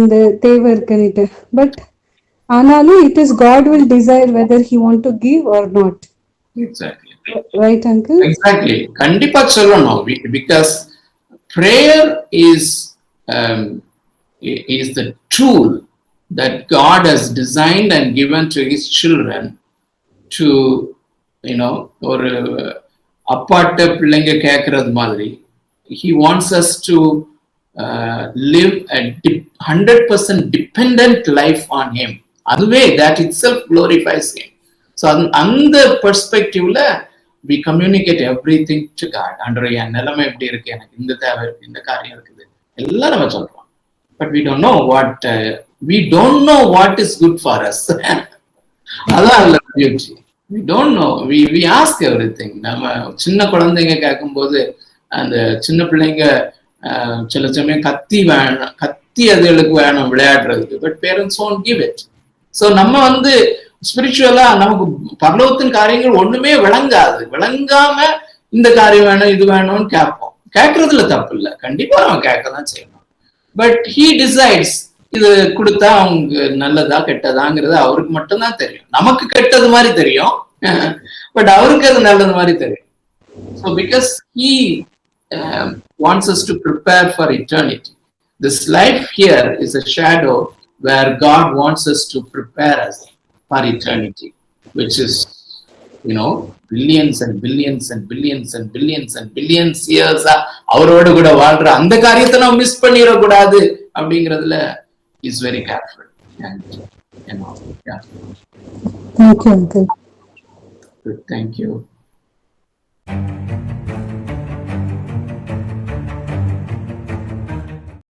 இந்த தேவை இருக்குன்னுட்டு. பட் ஆனாலும் it is God will decide whether he want to give or not. Exactly. Right, uncle? Exactly. கண்டிப்பா சொல்லணும். Because prayer is the tool that God has designed and given to his children to, ஒரு அப்பாட்ட பிள்ளைங்க கேட்கறது மாதிரி, he wants us to live a 100% dependent life on him. அதுவே that itself glorifies him. So அந்த பெர்ஸ்பெக்டிவ்ல we communicate everything to God. ஆண்டவரே, என் நிலைமை எப்படி இருக்கு, எனக்கு இந்த தேவை இருக்கு, இந்த காரியம் இருக்குது, எல்லாம் நம்ம சொல்றோம். But we don't know what is good for us. அதான் beauty. We don't know. We ask everything. நம்ம சின்ன குழந்தைங்க கேட்கும்போது, அந்த சின்ன பிள்ளைங்க சில சமயம் கத்தி அதுகளுக்கு வேணும் விளையாடுறதுக்கு. But parents won't give it. So நம்ம ஸ்பிரிச்சுவலா நமக்கு பரலோகத்தின் காரியங்கள் ஒண்ணுமே விளங்காம இந்த காரியம் வேணும் இது வேணும்னு கேட்போம். கேட்கறதுல தப்பு இல்லை, கண்டிப்பா நம்ம கேட்கதான் செய்யணும். பட் he decides இது கொடுத்தா அவங்க நல்லதா கெட்டதாங்கிறது அவருக்கு மட்டும்தான் தெரியும். நமக்கு கெட்டது மாதிரி தெரியும், பட் அவருக்கு அது நல்லது மாதிரி தெரியும். So because he wants us to prepare for eternity. This life here is a shadow where God wants us to prepare us for eternity, which is, billions and billions and billions and billions and billions years அவரோட கூட வாழ்ற அந்த காரியத்தை நம்ம மிஸ் பண்ணிடக்கூடாது அப்படிங்கிறதுல is very careful. And yeah. Thank you, uncle. Good, thank you.